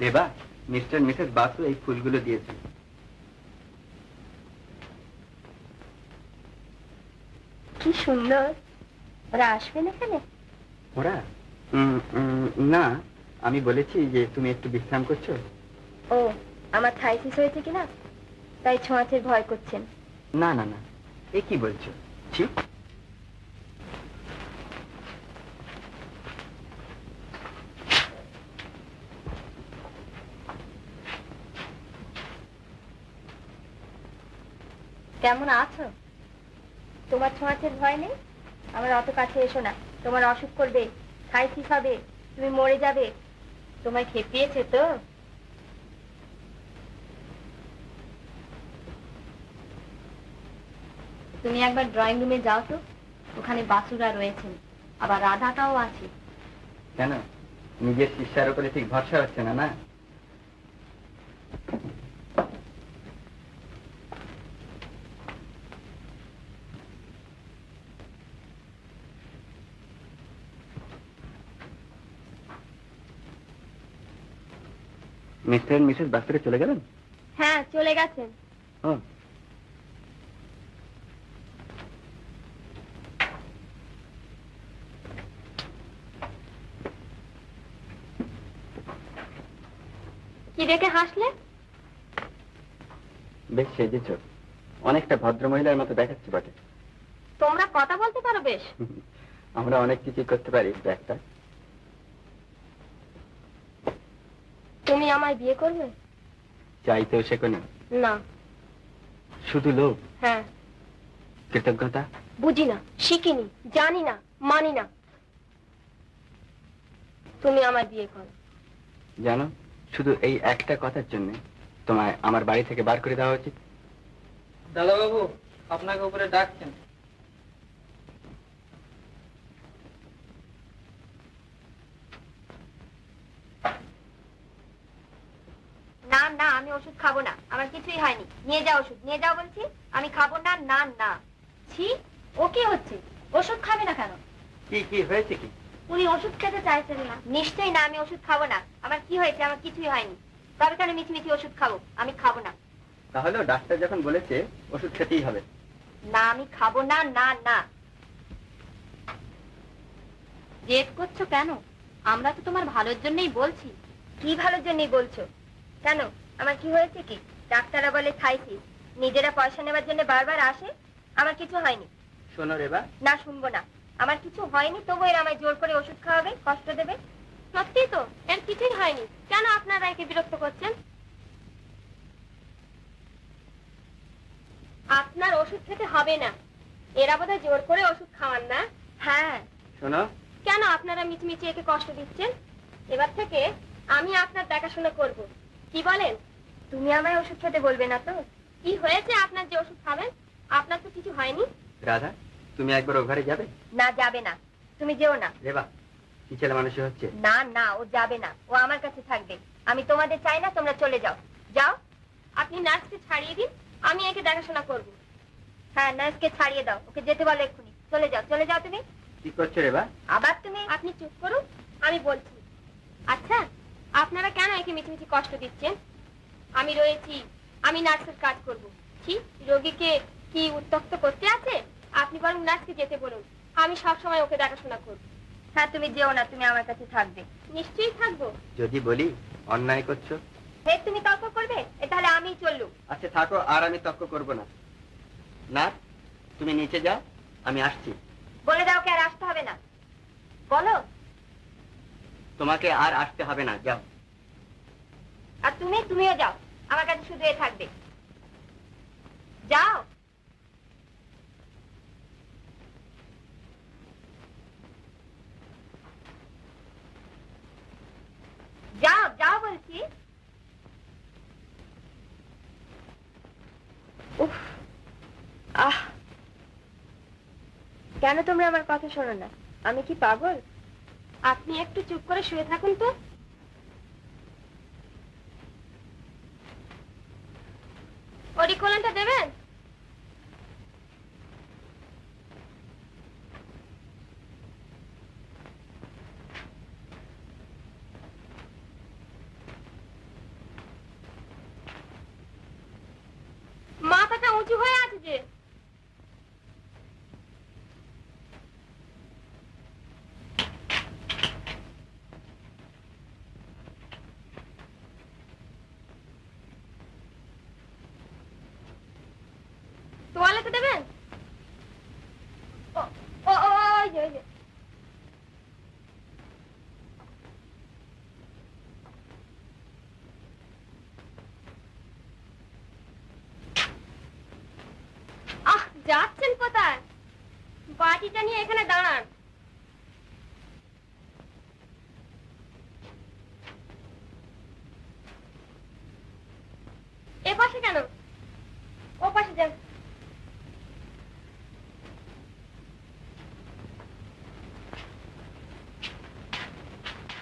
রেবা, মিস্টার মিসেস বাসু এই ফুলগুলো দিয়েছেন। কি সুন্দর। ওরা আসবেন এখানে? ওরা না, আমি বলেছি যে তুমি একটু বিশ্রাম করছো। ও, আমার থাইসিস হয়েছে কিনা তাই ছোঁয়াচের ভয় করছেন? না না না, এ কি বলছো? ছি। কেমন আছো? তোমার ছোঁয়াচের ভয় নেই? আমার অত কাছে এসো না, তোমার অসুখ করবে, থাইসিস হবে, তুমি মরে যাবে। তোমায় খেপিয়েছে তো? তুমি একবার ড্রয়িং রুমে যাও তো, ওখানে বাসুরা রয়েছেন, আবার রাধাটাও আছে। কেন, নিজের শিষ্যার উপরে ঠিক ভরসা হচ্ছে না? না, মিস্টার এন্ড মিসেস বাস্তুরে চলে গেলেন? হ্যাঁ, চলে গেছেন। ও, কি দেখে হাসলে? বেশ সেজেছ, অনেকটা ভদ্র মহিলার মতো দেখাচ্ছে বটে। তোমরা কথা বলতে পারো বেশ। আমরা অনেক কিছু করতে পারি, একটা। তুমি আমায় বিয়ে করবে? চাইতেও শেখনি? না। শুধু লোভ? হ্যাঁ। কৃতজ্ঞতা? বুঝি না, শিখিনি, জানি না, মানি না। তুমি আমায় বিয়ে করো। জানো, শুধু এই একটা কথার জন্য তোমায় আমার বাড়ি থেকে বার করে দেওয়া উচিত। দাদা বাবু, আপনাকে উপরে ডাকছেন। না না, আমি ওষুধ খাবো না, আমার কিছুই হয়নি। নিয়ে যাও ওষুধ, নিয়ে যাও বলছি। আমি খাবো না। না না। ছি, ও কি হচ্ছে? ওষুধ খাবে না কেন? কি কি হয়েছে? কি উনি ওষুধ খেতে চাইছেন না? নিশ্চয়ই না, আমি ওষুধ খাবো না। আমার কি হয়েছে? আমার কিছুই হয়নি। তবে কেন মিছি ওষুধ খাবো? আমি খাবো না। তাহলে ডাক্তার যখন বলেছে ওষুধ খেতেই হবে। না, আমি খাবো না। না না। জেদ করছো কেন? আমরা তো তোমার ভালোর জন্যই বলছি। কি ভালোর জন্যই বলছো? কেন, আমার কি হয়েছে? কি ডাক্তাররা বলে থাইসিস, নিজেরা পয়সা নেবার জন্য বারবার আসে। আমার কিছু হয়নি। শোনো রেবা। না, শুনবো না। আমার কিছু হয়নি, তবু এরা আমায় জোর করে ওষুধ খাওয়াবে, কষ্ট দেবে। সত্যি তো, এর কিছুই হয়নি। কেন আপনারা একে বিরক্ত করছেন? আপনার ওষুধ খেতে হবে না। এরা বোধহয় জোর করে ওষুধ খাওয়ান না। হ্যাঁ। শোনো, কেন আপনারা মিচমিচি একে কষ্ট দিচ্ছেন? এবার থেকে আমি আপনার দেখাশোনা করব। কি বলেন? তুমি আমায় ওষুধ খেতে বলবে না তো? কি হয়েছে আপনার যে ওষুধ খাবেন? আপনার তো কিছু হয়নি। রাধা, তুমি একবার ও ঘরে যাবে? না, যাবে না। তুমি যেও না। রেবা, কি ছেলে মানুষ হচ্ছে? না না, ও যাবে না। ও আমার কাছে থাকবে। আমি তোমাদের চাই না, তোমরা চলে যাও। যাও। আপনি নার্সকে ছাড়িয়ে দিন, আমি একে দেখাশোনা করব। হ্যাঁ, নার্সকে ছাড়িয়ে দাও, ওকে যেতে বলো এক্ষুনি। চলে যাও, চলে যাও। তুমি কি করছো রেবা? আবার তুমি? আপনি চুপ করুন, আমি বলছি। আচ্ছা, আপনারা কেন একে মিছিমিছি কষ্ট দিচ্ছেন? আমি রয়েছি, আমি নার্সের কাজ করব। ঠিক, রোগীকে কি উত্তক্ত করতে আছে? আপনি বরং নার্সকে যেতে বলুন, আমি সব সময় ওকে দেখাশোনা করব। হ্যাঁ, তুমি যেও না, তুমি আমার কাছে থাকবে। নিশ্চয়ই থাকবো। যদি বলি অন্যায় করছো? হে, তুমি তর্ক করবে? তাহলে আমি চললুম। আচ্ছা থাকো, আর আমি তর্ক করব না। না, তুমি নিচে যাও, আমি আসছি। বলে দাও কে আর আসতে হবে না। বলো। তোমাকে আর আসতে হবে না, যাও। আর তুমিও যাও, আমার কাছে শুধু এ থাকবে। যাও। যাও যাও বলছি। উফ, আহ, কেন তোমরা আমার কথা শোনো না? আমি কি পাগল? আপনি একটু চুপ করে শুয়ে থাকুন তো। অডিকোলনটা দেবেন? মাথাটা উঁচু হয়ে আছে যে। যাচ্ছেন কোথায়? বাটিটা নিয়ে এখানে দাঁড়ান। এ পাশে কেন? ও পাশে যান।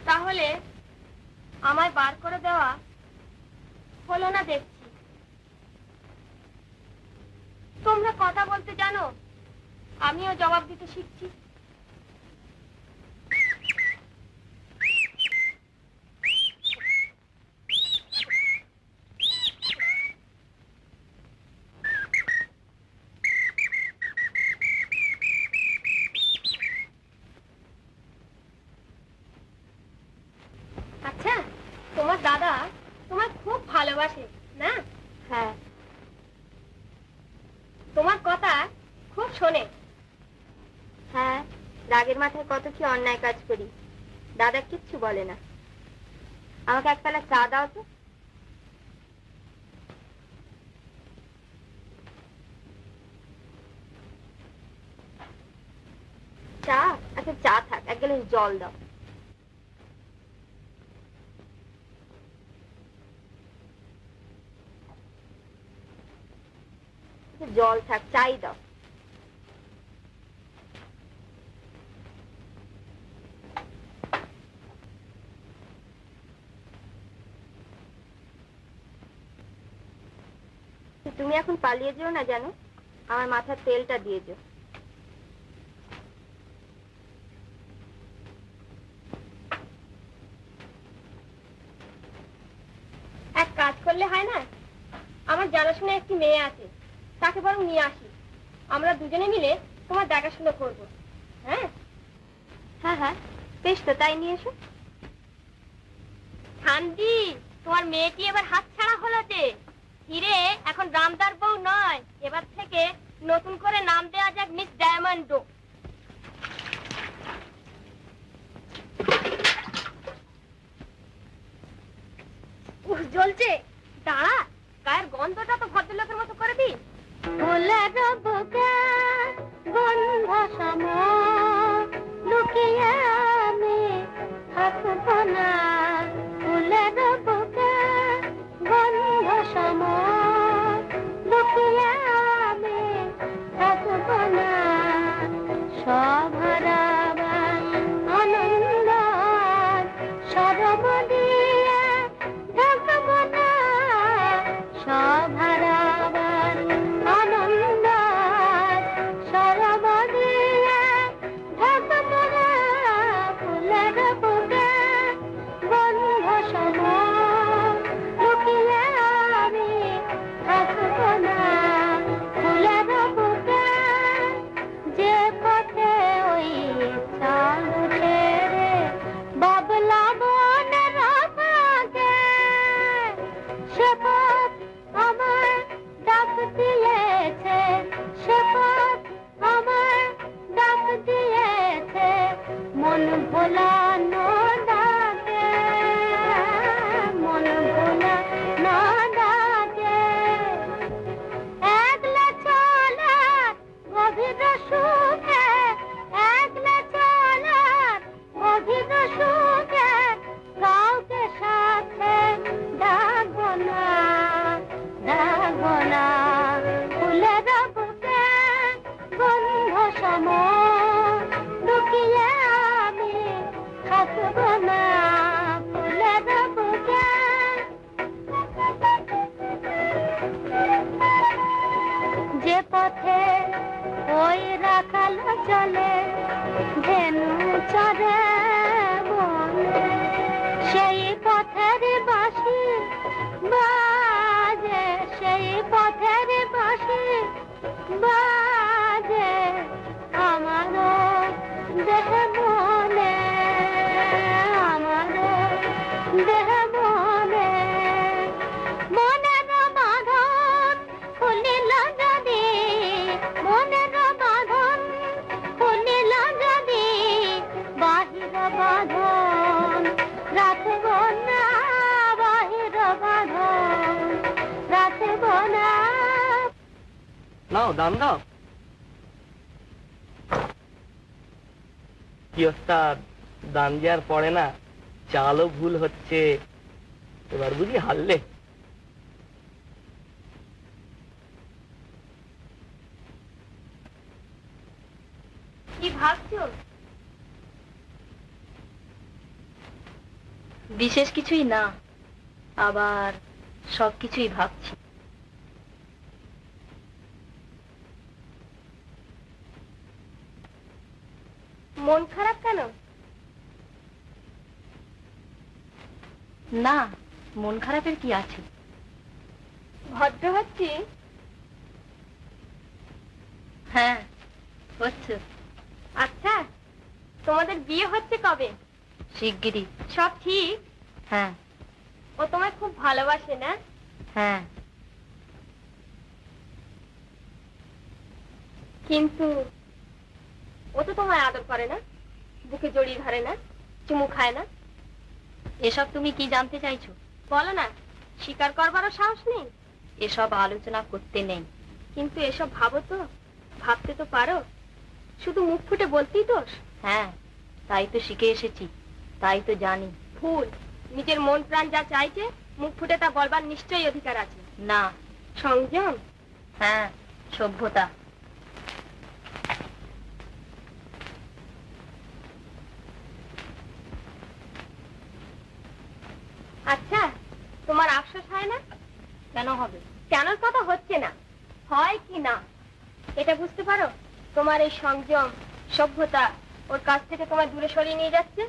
তাহলে আমায় বার করে দেওয়া হলো না দেখছি। তোমরা কথা বলতে জানো, আমিও জবাব দিতে শিখছি। আচ্ছা, তোমার দাদা তোমার খুব ভালোবাসে না? হ্যাঁ। তোমার কথা খুব শোনে। হ্যাঁ, রাগের মাথায় কত কি অন্যায় কাজ করি, দাদা কিচ্ছু বলে না। আমাকে এক পেলা চা দাও তো। চা? আচ্ছা চা থাক, এক গ্লাস জল দাও। জল থাক, চাই দাও। তুমি এখন পালিয়ে যেও না জানো, আমার মাথার তেলটা দিয়ে যেও। এক কাজ করলে হয় না? আমার জানাশোনা একটি মেয়ে আছে, তাকে বরং নিয়ে আসি, আমরা দুজনে মিলে তোমার দেখাশোনা করব। হ্যাঁ হ্যাঁ হ্যাঁ, বেশ তো, তাই নিয়ে এসো। ঠান্ডি, তোমার মেয়েটি এবার হাত ছাড়া হলো যে। হিরে এখন রামদার বউ নয়, এবার থেকে নতুন করে নাম দেওয়া যাক মিস ডায়মন্ডো। জ্বলছে, দাঁড়া, গায়ের গন্ধটা তো ভদ্রলোকের মতো করে দি। ফুলের বুকে গন্ধ সম লুকিয়ে আমি থাকব না, ফুলের বুকে গন্ধ সম লুকিয়ে আমি থাকব না, সভরাবার আনন্দ সরব দিয়ে থাকব না, সভরাবার আনন্দ সরব দিয়ে থাকব না, ফুলের বুকে গন্ধ সম লুকিয়ে আমি থাকব না, ফুলের বুকে যে পথে ওই চাল ছেড়ে বাবলা বনের ফাঁকে, সে পথ আমায় ডাক দিয়েছে, সে পথ আমায় ডাক দিয়েছে, মন ভোলানো ডাকে, মন ভোলানো ডাকে, একলা চলে গভীর সুখে, একলা চলে গভীর সুখে, কাউকে সাথে ডাকবো না, ডাকবো না, ফুলের বুকে গন্ধ সম লুকিয়ে আমি থাকব না, ফুলের বুকে। যে পথে ওই রাখাল চলে ধেনু চরে বনে, সেই পথের বাঁশি বাজে, সেই পথের বাঁশি বাজে আমারও দেহ মনে, আমারও দেহ মনে, মনের বাঁধন খুলিল যদি, মনের বাঁধন খুলিল যদি, বাহির বাঁধন রাখব না, বাহির বাঁধন রাখব না। নাও দাম দাও। কি ওস্তাদ, দাম যে আর পড়ে না, চালও ভুল হচ্ছে, এবার বুঝি হারলে? কি ভাবছো? বিশেষ কিছুই না, আবার সবকিছুই ভাবছি। মন খারাপ কেন? না, মন খারাপের কি আছে? ভদ্র হচ্ছি? হ্যাঁ, হচ্ছে। আচ্ছা, তোমাদের বিয়ে হচ্ছে কবে? শিগগিরই। সব ঠিক? হ্যাঁ। ও তোমায় খুব ভালোবাসে না? হ্যাঁ। কিন্তু ও তো তোমায় আদর করে না, বুকে জড়িয়ে ধরে না, চুমু খায় না। এসব তুমি কি জানতে চাইছো? বলো না, স্বীকার করবারও সাহস নেই? এসব আলোচনা করতে নেই। কিন্তু এসব ভাবো তো, ভাবতে তো পারো, শুধু মুখ ফুটে বলতেই দোষ। হ্যাঁ, তাই তো শিখে এসেছি, তাই তো জানি। ভুল। নিজের মন প্রাণ যা চাইছে মুখ ফুটে তা বলবার নিশ্চয়ই অধিকার আছে। না। সংযম? হ্যাঁ, সভ্যতা। আচ্ছা, তোমার আফসোস হয় না? কেন হবে? কেনর কথা হচ্ছে না, হয় কি না এটা বুঝতে পারো? তোমার এই সংযম, সভ্যতা ওর কাছ থেকে তোমার দূরে সরিয়ে নিয়ে যাচ্ছে।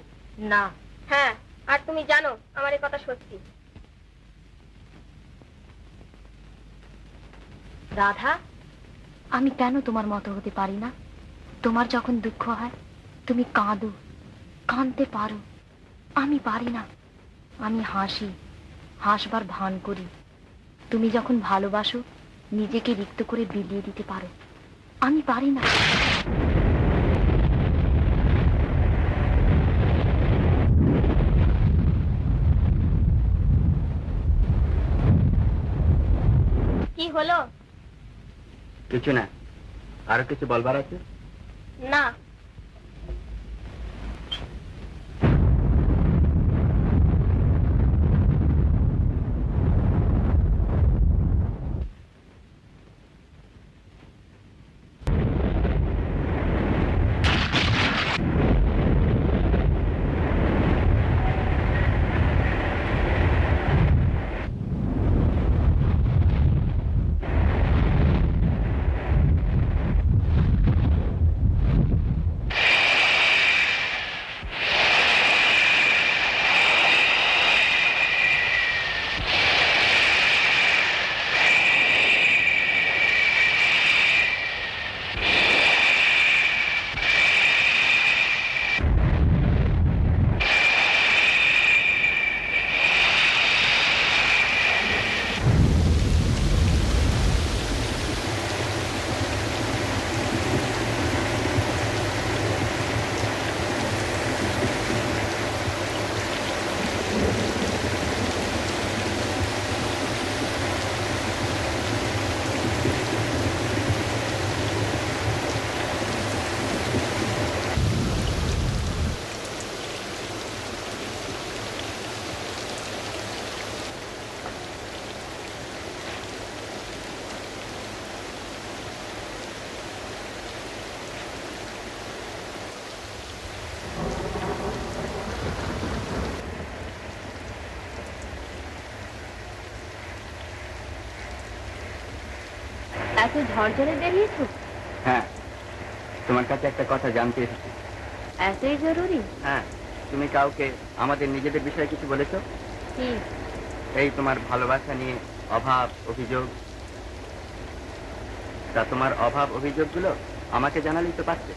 না। হ্যাঁ, আর তুমি জানো আমার এই কথা সত্যি। রাধা, আমি কেন তোমার মতো হতে পারি না? তোমার যখন দুঃখ হয় তুমি কাঁদো, কাঁদতে পারো, আমি পারি না। আমি হাসি, হাসবার ভান করি। তুমি যখন ভালোবাসো নিজেকে রিক্ত করে বিলিয়ে দিতে পারো, আমি পারি না। কি হলো? কিছু না, আরো কিছু বলবার আছে? না। এত ঝরঝরে বেরিয়েছো? হ্যাঁ, তোমার কাছে একটা কথা জানতে এসেছি। এতই জরুরি? হ্যাঁ, তুমি কাউকে আমাদের নিজেদের বিষয়ে কিছু বলেছো? কি? এই তোমার ভালোবাসা নিয়ে অভাব অভিযোগ। তা তোমার অভাব অভিযোগগুলো আমাকে জানালেই তো পারতে।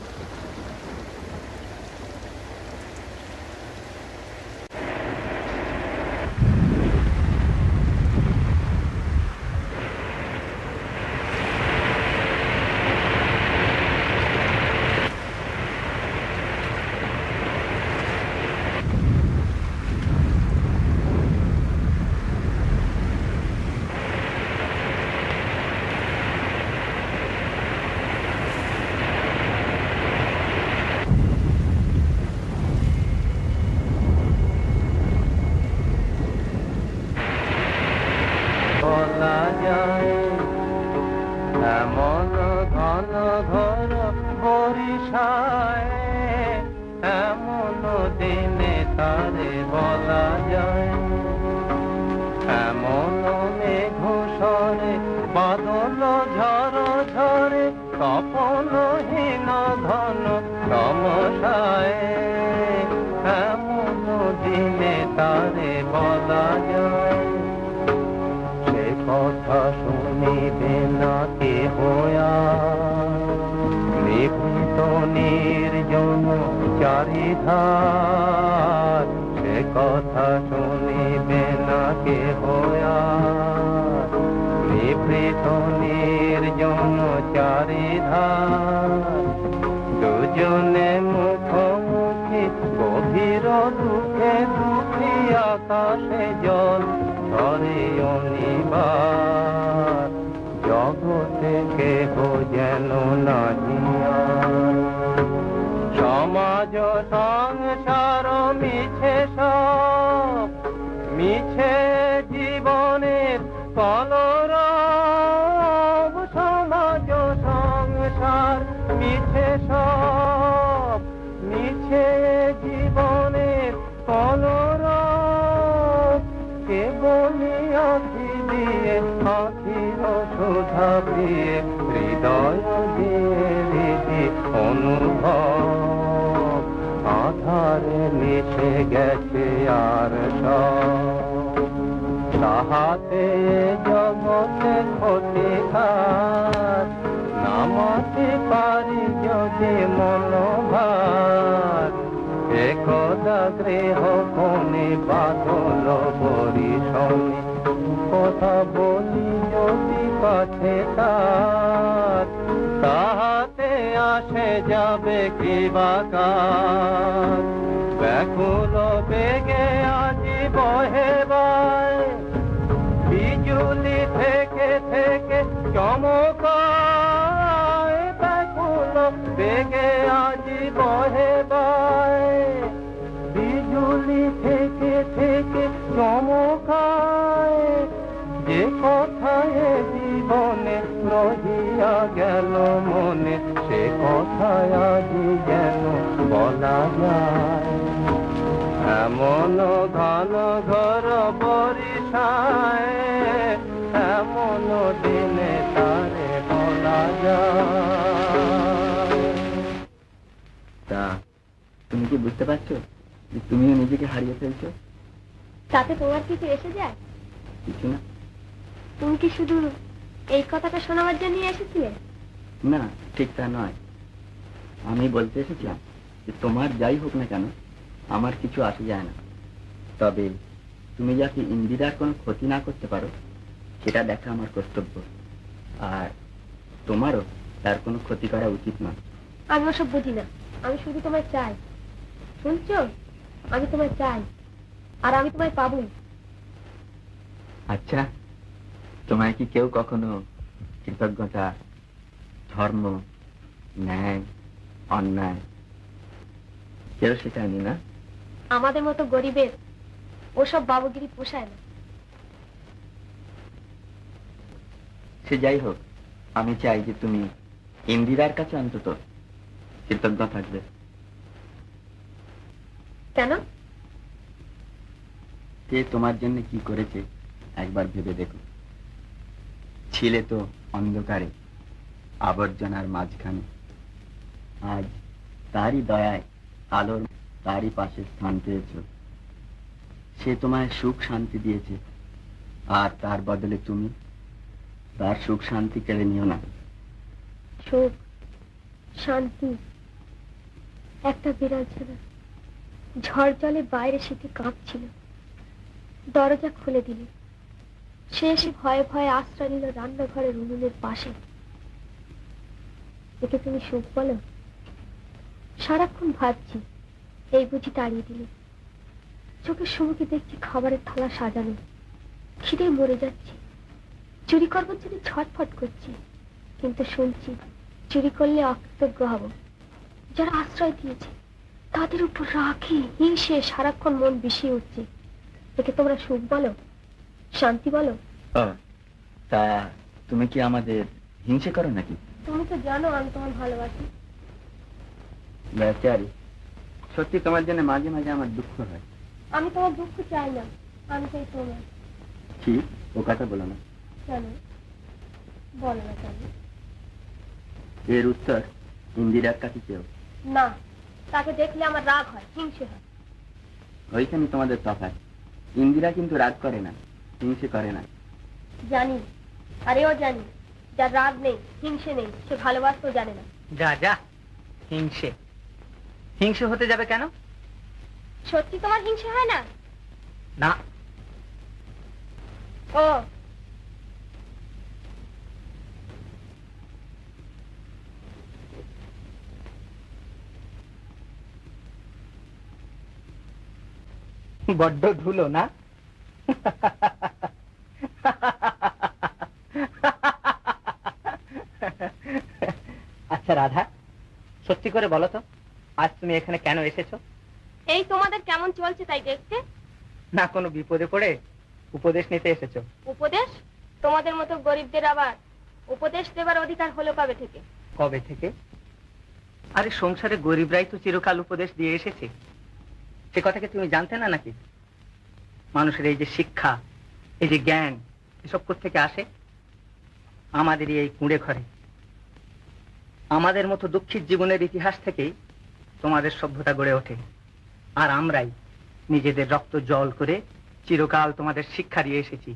এমন ঘন ঘোর বরিশায় এমন দিনে তারে বলা যায়, এমন মেঘ সরে বাদল ঝড় ঝরে তপনহীন ঘন তমসায়, এমন দিনে তারে বলা যায়। সে কথা শুনিবে না কে হয়া নিভৃত নির্জন চারিধার, সে কথা শুনিবে না কে হয়া নিভৃত নির্জন চারিধার। দুজনে মুখোমুখি গভীর দুঃখে দুঃখী আকাশে জল ধরে অনিবার, জগতে কেহ যেন নাহি আর। সমাজ সংসার মিছে সব, মিছে জীবনের কলরব। সমাজ সংসার মিছে সব, মিছে জীবনের কলরব। কেবলি আঁখি দিয়ে আঁখির সুধা দিয়ে হৃদয় দিয়ে রীতি অনুভব, আধারে মিশে গেছে আর সব। তাহাতে জগতে ক্ষতিকার নামাতে পারি যদি মনোভার। একদা গৃহ কোণে বাদল বরিশনে কথা বলি যদি কাছে তার, তাহাতে আসে যাবে কি বাকার। ব্যাকুল বেগে আজি বহে বায়, বিজুলি থেকে থেকে চমকায়। ব্যাকুল বেগে আজি বহে বায়, বিজুলি থেকে থেকে চমকায়। যে কথায় জীবনে রহিয়া গেল মনে, সে কথায় আজি যেন বলা যায়। এমন ঘন ঘোর বরিশায় এমন দিনে তারে বলা যায়। তা তুমি কি বুঝতে পারছো যে তুমিও নিজেকে হারিয়ে ফেলছো? তাতে তোমার কিছু এসে যায়? কিছু না। তুমি কি শুধু এই কথাটা শোনাবার জন্য এসেছিলে? না, ঠিক তা নয়। আমি বলতে এসেছিলাম যে তোমার যাই হোক না কেন আমার কিছু আসে যায় না, তবে তুমি যাতে ইন্দিরার কোনো ক্ষতি না করতে পারো সেটা দেখা আমার কর্তব্য, আর তোমারও তার কোনো ক্ষতি করা উচিত নয়। আমি ওসব বুঝি না, আমি শুধু তোমায় চাই। শুনছো? আমি তোমায় চাই, আর আমি তোমায় পাবই। আচ্ছা, তোমায় কি কেউ কখনো কৃতজ্ঞতা, ধর্ম, ন্যায়, অন্যায় কেউ শেখায়নি না? আমাদের মতো গরিবের ওসব বাবুগিরি পোষায় না। সে যাই হোক, আমি চাই যে তুমি ইন্দিরার কাছে অন্তত কৃতজ্ঞ থাকবে। কেন? সে তোমার জন্য কি করেছে একবার ভেবে দেখো। ছিলে তো অন্ধকারে, আবর্জনার মাঝখানে, আজ তারই দয়ায় আলোর তারই পাশে স্থান পেয়েছ। সে তোমায় সুখ শান্তি দিয়েছে, আর তার বদলে তুমি তার সুখ শান্তি কেড়ে নিও না। সুখ শান্তি একটা বিড়াল ছিল, ঝড় জলে বাইরে শীতে কাঁপছিল। দরজা খুলে দিল, সে এসে ভয়ে ভয়ে আশ্রয় নিল রান্নাঘরের উনুনের পাশে। একে তুমি সুখ বলো? সারাক্ষণ ভাবছি এই বুঝি তাড়িয়ে দিলে। চোখের সম্মুখে দেখছি খাবারের থালা সাজানো, খিদে মরে যাচ্ছি। চুরি করবার জন্য ছটফট করছি, কিন্তু শুনছি চুরি করলে অকৃতজ্ঞ হব। যারা আশ্রয় দিয়েছে তাদের উপর রাখি হিংসে সারাক্ষণ মন বিষিয়ে উঠছে। একে তোমরা সুখ বলো? শান্তি বলো? তা তুমি কি আমাদের হিংসে করো নাকি? তুমি তো জানো আমি তোমার ভালোবাসি। বেচারি, সত্যি তোমার জন্য মাঝে মাঝে আমার দুঃখ হয়। আমি তোমার দুঃখ চাই না, আমি চাই তোমার। ঠিক, ও কথা বলো না। কেন বলো না কেন? এর উত্তর ইন্দিরার কাছে চেও। না, তাকে দেখলে আমার রাগ হয়, হিংসে হয়। ওইখানে তোমাদের তফাৎ। ইন্দিরা কিন্তু রাগ করে না, হিংসে করে না। জানি, আরেও জানি, যার রাগ নেই, হিংসে নেই, সে ভালোবাসতেও জানে না। যা যা, হিংসে হিংসে হতে যাবে কেন? সত্যি তোমার হিংসে হয় না? না। ও, বড্ড ধুলো না? আচ্ছা রাধা, সত্যি করে বলো তো, আজ তুমি এখানে কেন এসেছো? এই তোমাদের কেমন চলছে তাই দেখতে। না কোনো বিপদে পড়ে উপদেশ নিতে এসেছো? উপদেশ? তোমাদের মতো গরিবদের আবার উপদেশ দেবার অধিকার হলো কবে থেকে? কবে থেকে? আরে সংসারে গরিবরাই তো চিরকাল উপদেশ দিয়ে এসেছে, সে কথাকে তুমি জানতে না নাকি? মানুষের এই যে শিক্ষা, এই যে জ্ঞান, এসব কোত্থেকে আসে? আমাদের এই কুঁড়ে ঘরে। আমাদের মতো দুঃখীর জীবনের ইতিহাস থেকেই তোমাদের সভ্যতা গড়ে ওঠে, আর আমরাই নিজেদের রক্ত জল করে চিরকাল তোমাদের শিক্ষা দিয়ে এসেছি,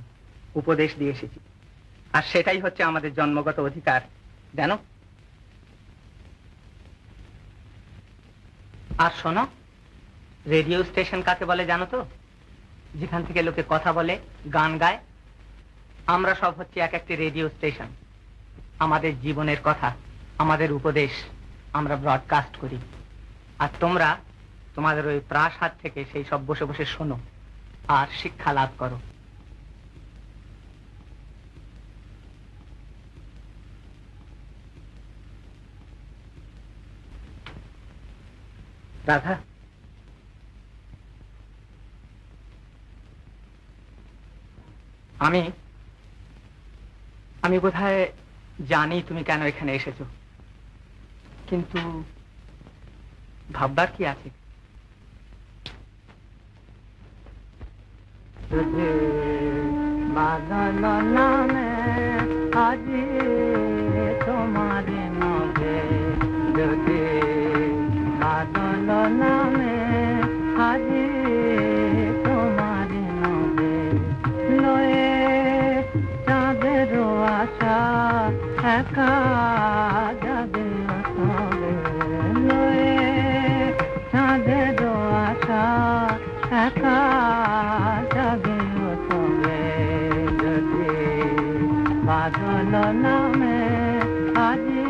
উপদেশ দিয়ে এসেছি, আর সেটাই হচ্ছে আমাদের জন্মগত অধিকার, জানো? আর শোনো, রেডিও স্টেশন কাকে বলে জানো তো? যেখান থেকে লোকে কথা বলে, গান গায়। আমরা সব হচ্ছে এক একটি রেডিও স্টেশন। আমাদের জীবনের কথা, আমাদের উপদেশ আমরা ব্রডকাস্ট করি, আর তোমরা তোমাদের ওই প্রাসাদ থেকে সেই সব বসে বসে শোনো আর শিক্ষা লাভ করো। রাধা, আমি বোধহয় জানি তুমি কেন এখানে এসেছো, কিন্তু ভাববার কি আছে? বাদল নামে আজি তোমার নবে, যদি বাদল নামে আজি তোমার নবে, লয়ে চাঁদের আশা একা যাবে সবে, লয়ে চাঁদের আশা একা যাবে সবে, যদি বাদল নামে আজি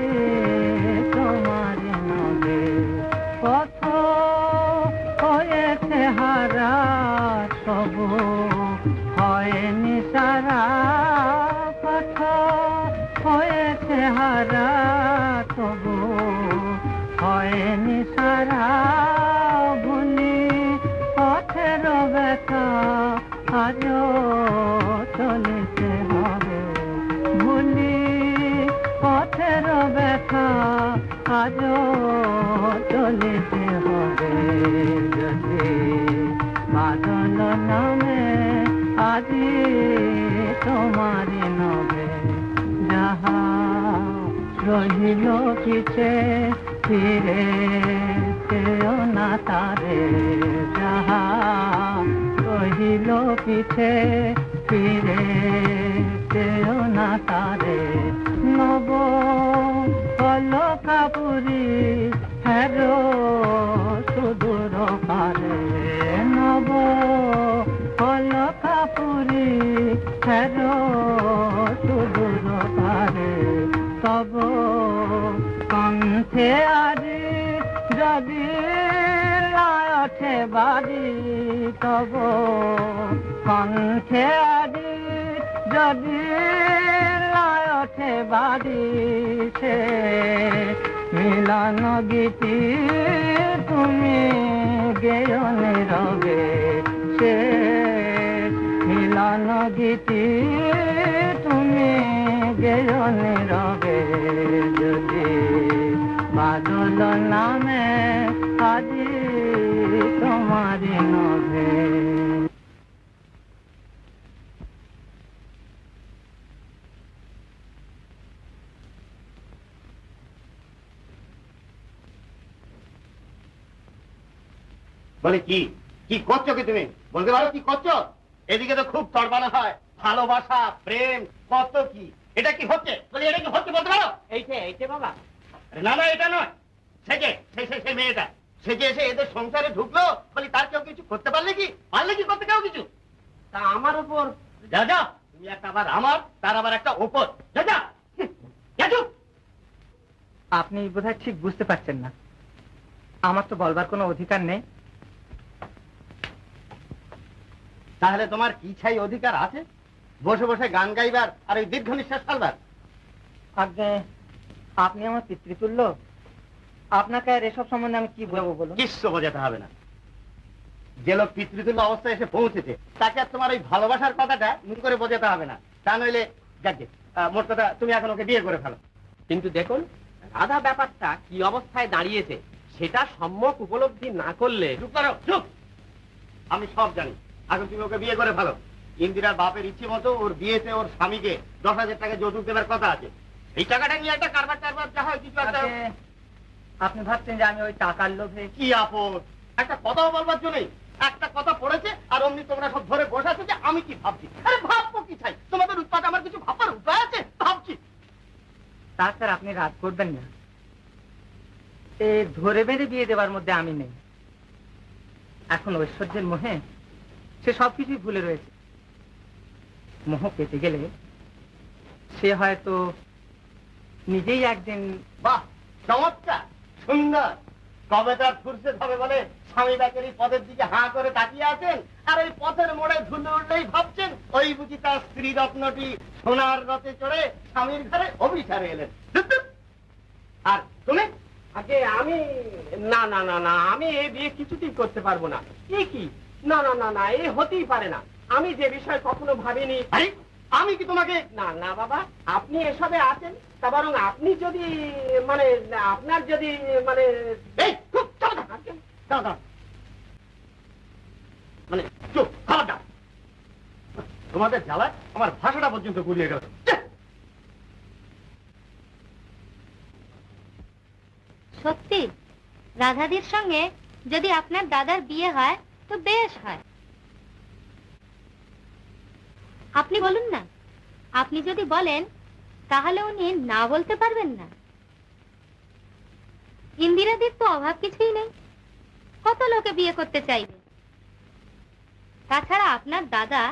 তোমার নবে, পথ হয়েছে হারা সবু হয়নি সারা, পথ হয়েছে হারা তবু হয়নি সারা, ভুলি পথের ব্যথা আজও চলিতে হবে, ভুলি পথের ব্যথা আজও চলিতে হবে, যদি বাদল নামে আজি তোমার নবে, যাহা রহিল পিছে ফিরে চেও না তারে, যাহা রহিল পিছে ফিরে চেও না তারে, নব কলকাপুরী হেরো সুদূর পারে, নব কলকাপুরী হেরো সুদূর পারে, তব কণ্ঠে আজি যদি লাঠে বাজি, তব কণ্ঠে আজি যদি লাঠে বাজি, সে মিলন গীতি তুমি গেয় নীরবে, সে মিলন গীতি তুমি গেও নীরবে যদি বাদল নামে আজি তোমারি নভে। বলে কি কি করছো কি তুমি বলতে পারো কি করছো? এদিকে তো খুব তড়বানো হয়, ভালোবাসা প্রেম কত কি, এটা কি হচ্ছে? বলি এটা কি হচ্ছে বলতে পারো? এইটা বাবা। আরে না না এটা নয়, সেই মেয়েটা সে যে এসে এদের সংসারে ঢুকলো, বলি তার কেউ কিছু করতে পারলে কি করতে কেউ কিছু? তা আমার উপর যা যা, তুমি একটা আবার আমার, তার আবার একটা ওপর, যা যা যা চুপ। আপনি বোধহয় ঠিক বুঝতে পারছেন না, আমার তো বলবার কোনো অধিকার নেই। তাহলে তোমার কি ছাই অধিকার আছে বসে বসে গান গাইবার আর ওই দীর্ঘ নিঃশ্বাস ফেলবার? আগে আপনি আমার পিতৃতুল্য, আপনাকে আর এসব সম্বন্ধে আমি কি বলবো বলুন? কিচ্ছু বোঝাতে হবে না। যে লোক পিতৃতুল্য অবস্থায় এসে পৌঁছেছে তাকে আর তোমার ওই ভালোবাসার কথাটা নতুন করে বোঝাতে হবে না। তা নইলে যাকে মোট কথা তুমি এখন ওকে বিয়ে করে ফেলো। কিন্তু দেখুন রাধা ব্যাপারটা কি অবস্থায় দাঁড়িয়েছে সেটা সম্যক উপলব্ধি না করলে। চুপ করো, চুপ। আমি সব জানি, এখন তুমি ওকে বিয়ে করে ফেলো। ইন্দিরার বাপের ইচ্ছে মতো ওর বিয়েতে ওর স্বামীকে 10,000 টাকা যৌতুক দেবার কথা আছে। এই টাকাটা নিয়ে একটা কারবার যা হয় কিছু একটা। আপনি ভাবছেন যে আমি ওই টাকার লোভে? কি আপদ, একটা কথাও বলবার জন্য একটা কথা পড়েছে আর অমনি তোমরা সব ধরে বসে আছো যে আমি কি ভাবছি। আরে ভাববো কি চাই, তোমাদের উৎপাদ আমার কিছু ভাববার উপায় আছে? ভাবছি। তা স্যার আপনি রাগ করবেন না, এই ধরে বেঁধে বিয়ে দেওয়ার মধ্যে আমি নেই। এখন ঐশ্বর্যের মোহে সে সবকিছুই ভুলে রয়েছে। মোহ পেতে গেলে সে হয়তো নিজেই একদিন। বাহ, চমৎকার, সুন্দর। কবে তার ফুরসেত হবে বলে স্বামী ব্যাকেরই পদের দিকে হাঁ করে তাকিয়ে আছেন, আর ওই পথের মোড়ে ধুলো উঠলেই ভাবছেন ওই বুঝি তার স্ত্রী রত্নটি সোনার রথে চড়ে স্বামীর ঘরে অভিসারে এলেন। আর তুমি? আগে আমি না না না না, আমি এই বিয়ে কিছুতেই করতে পারবো না। কি না না না না, এই হতেই পারে না। আমি যে বিষয় কখনো ভাবিনি। আরে আমি কি তোমাকে? না না বাবা, আপনি এসবে আছেন, তা বরং আপনি যদি মানে আপনার যদি মানে এই চুপ, দাও মানে চুপ, খাবার দাও। তোমাদের জ্বালায় আমার ভাষাটা পর্যন্ত গুলিয়ে গেল। সত্যি রাধাদির সঙ্গে যদি আপনার দাদার বিয়ে হয় তো বেশ হয়। আপনি বলুন না, আপনি যদি বলেন তাহলে উনি না বলতে পারবেন না। ইন্দিরাদির তো অভাব কিছুই নেই, কত লোকে বিয়ে করতে চাইবে। তাছাড়া আপনার দাদা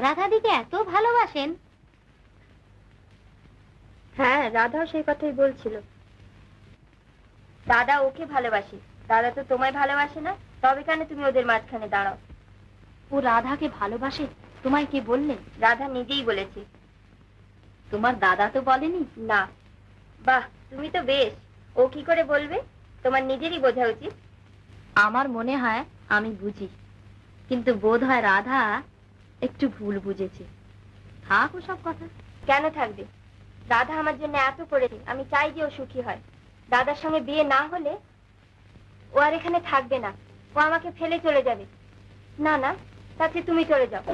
রাধাদিকে এত ভালোবাসেন। হ্যাঁ, রাধাও সেই কথাই বলছিল। দাদা ওকে ভালোবাসে, দাদা তো তোমায় ভালোবাসে না, তবে কেন তুমি ওদের মাঝখানে দাঁড়াও? ও রাধাকে ভালোবাসে, তোমায় কে বললেন? রাধা নিজেই বলেছে। তোমার দাদা তো বলেনি? না। বাহ, তুমি তো বেশ। ও কি করে বলবে? তোমার নিজেরই বোঝা উচিত। আমার মনে হয় আমি বুঝি, কিন্তু বোধ হয় রাধা একটু ভুল বুঝেছে। থাক ওসব কথা। কেন থাকবে? রাধা আমার জন্য এত করেছে, আমি চাই যে ও সুখী হয়। দাদার সঙ্গে বিয়ে না হলে ও আর এখানে থাকবে না, ও আমাকে ফেলে চলে যাবে। না না, তাতে তুমি চলে যাও।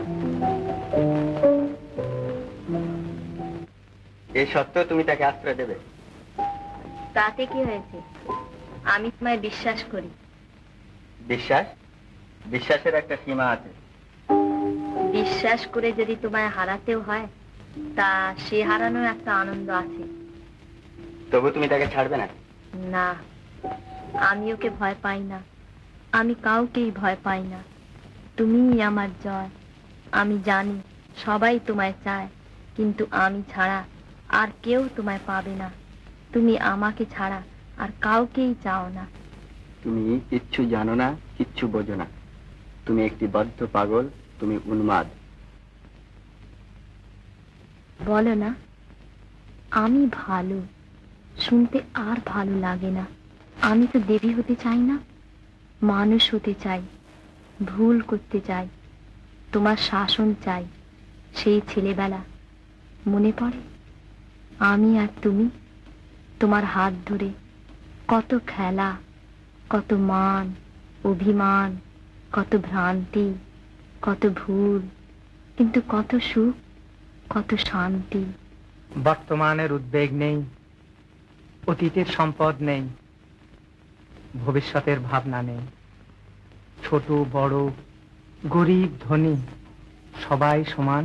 এই সত্ত্বেও তুমি তাকে আশ্রয় দেবে? তাতে কি হয়েছে? আমি তোমায় বিশ্বাস করি। বিশ্বাসের একটা সীমা আছে। বিশ্বাস করে যদি তোমায় হারাতেও হয়, তা সে হারানোর একটা আনন্দ আছে। তবু তুমি তাকে ছাড়বে না? না, আমি ওকে ভয় পাই না, আমি কাউকেই ভয় পাই না। তুমিই আমার জয়। আমি জানি সবাই তোমায় চায়, কিন্তু আমি ছাড়া আর কেউ তোমায় পাবে না। তুমি আমাকে ছাড়া আর কাউকেই চাও না। তুমি কিচ্ছু জানো না, কিচ্ছু বোঝো না। তুমি একটি বদ্ধ পাগল, তুমি উন্মাদ। বলো না আমি ভালো, শুনতে আর ভালো লাগে না। আমি তো দেবী হতে চাই না, মানুষ হতে চাই, ভুল করতে চাই, তোমার শাসন চাই। সেই ছেলেবেলা মনে পড়ে? আমি আর তুমি তোমার হাত ধরে কত খেলা, কত মান, অভিমান, কত ভ্রান্তি, কত ভুল, কিন্তু কত সুখ, কত শান্তি। বর্তমানের উদ্বেগ নেই, অতীতের সম্পদ নেই, ভবিষ্যতের ভাবনা নেই। ছোট বড়, গরিব ধনী সবাই সমান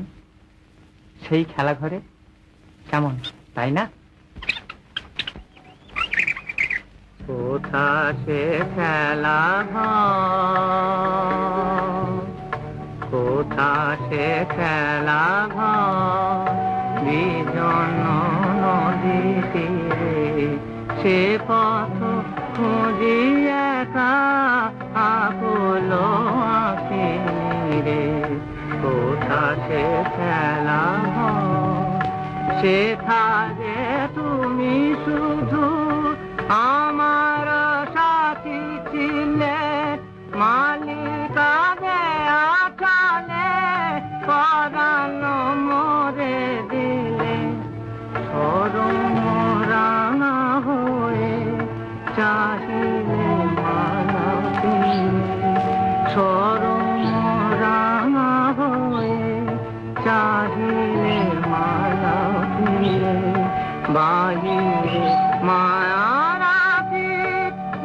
সেই খেলাঘরে, কেমন তাই না? কোথা সে খেলা ঘর, কোথা সে খেলা ঘর, বিজন নদী তীরে সে পথ খুঁজি একা আকুল আখিরে। কোথা সে খেলা ঘর, সেখানে তুমি শুধু আমার সাথী ছিলে, মালিকা দেয়া চলে পরানো মোরে দিলে। সরম রাঙা হয়ে চাহিলে মালা দিলে, সরম রাঙা হয়ে চাহিলে মালা দিলে। বাহিরে মায়ারাতি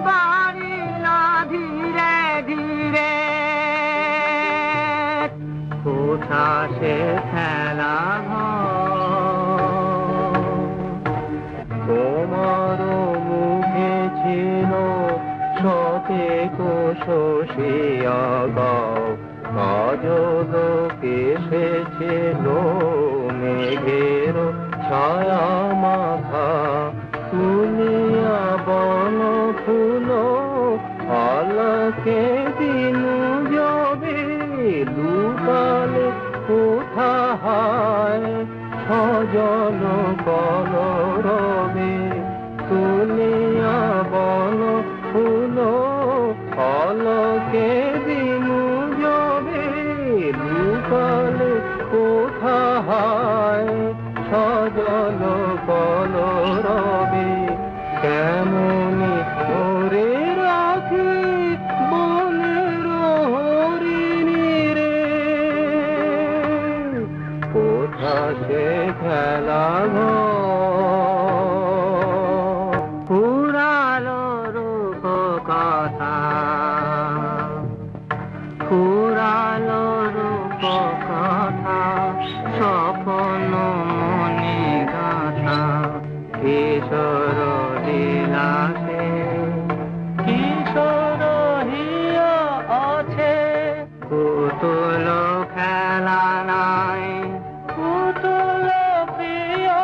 বাড়িল ধীরে ধীরে, কোথা সে খেলা ঘর। তোমার মুখে ছিল শতে কোশিয়া গাও, কাজল কেসেছিল মেঘের ছায়া মাথা। তুলিয়া বন ফুল আলোকে দিন যাবে, লুকালে কোথা হায় সজল কলরবে। তুলিয়া বন ফুল আলোকে দিন যাবে, লুকালে কোথা হায় সজল কলরবে। কেমনি ওরে রাখি বনের হরিণী রে, কোথা সে খেলা ঘর। ফুরালো রূপ কথা, ফুরালো রূপ কথা, স্বপ্ন মনে গাথা। কিশোর বিলাসে কিশোর হিয়া আছে, পুতুল খেলা নাই, পুতুল প্রিয়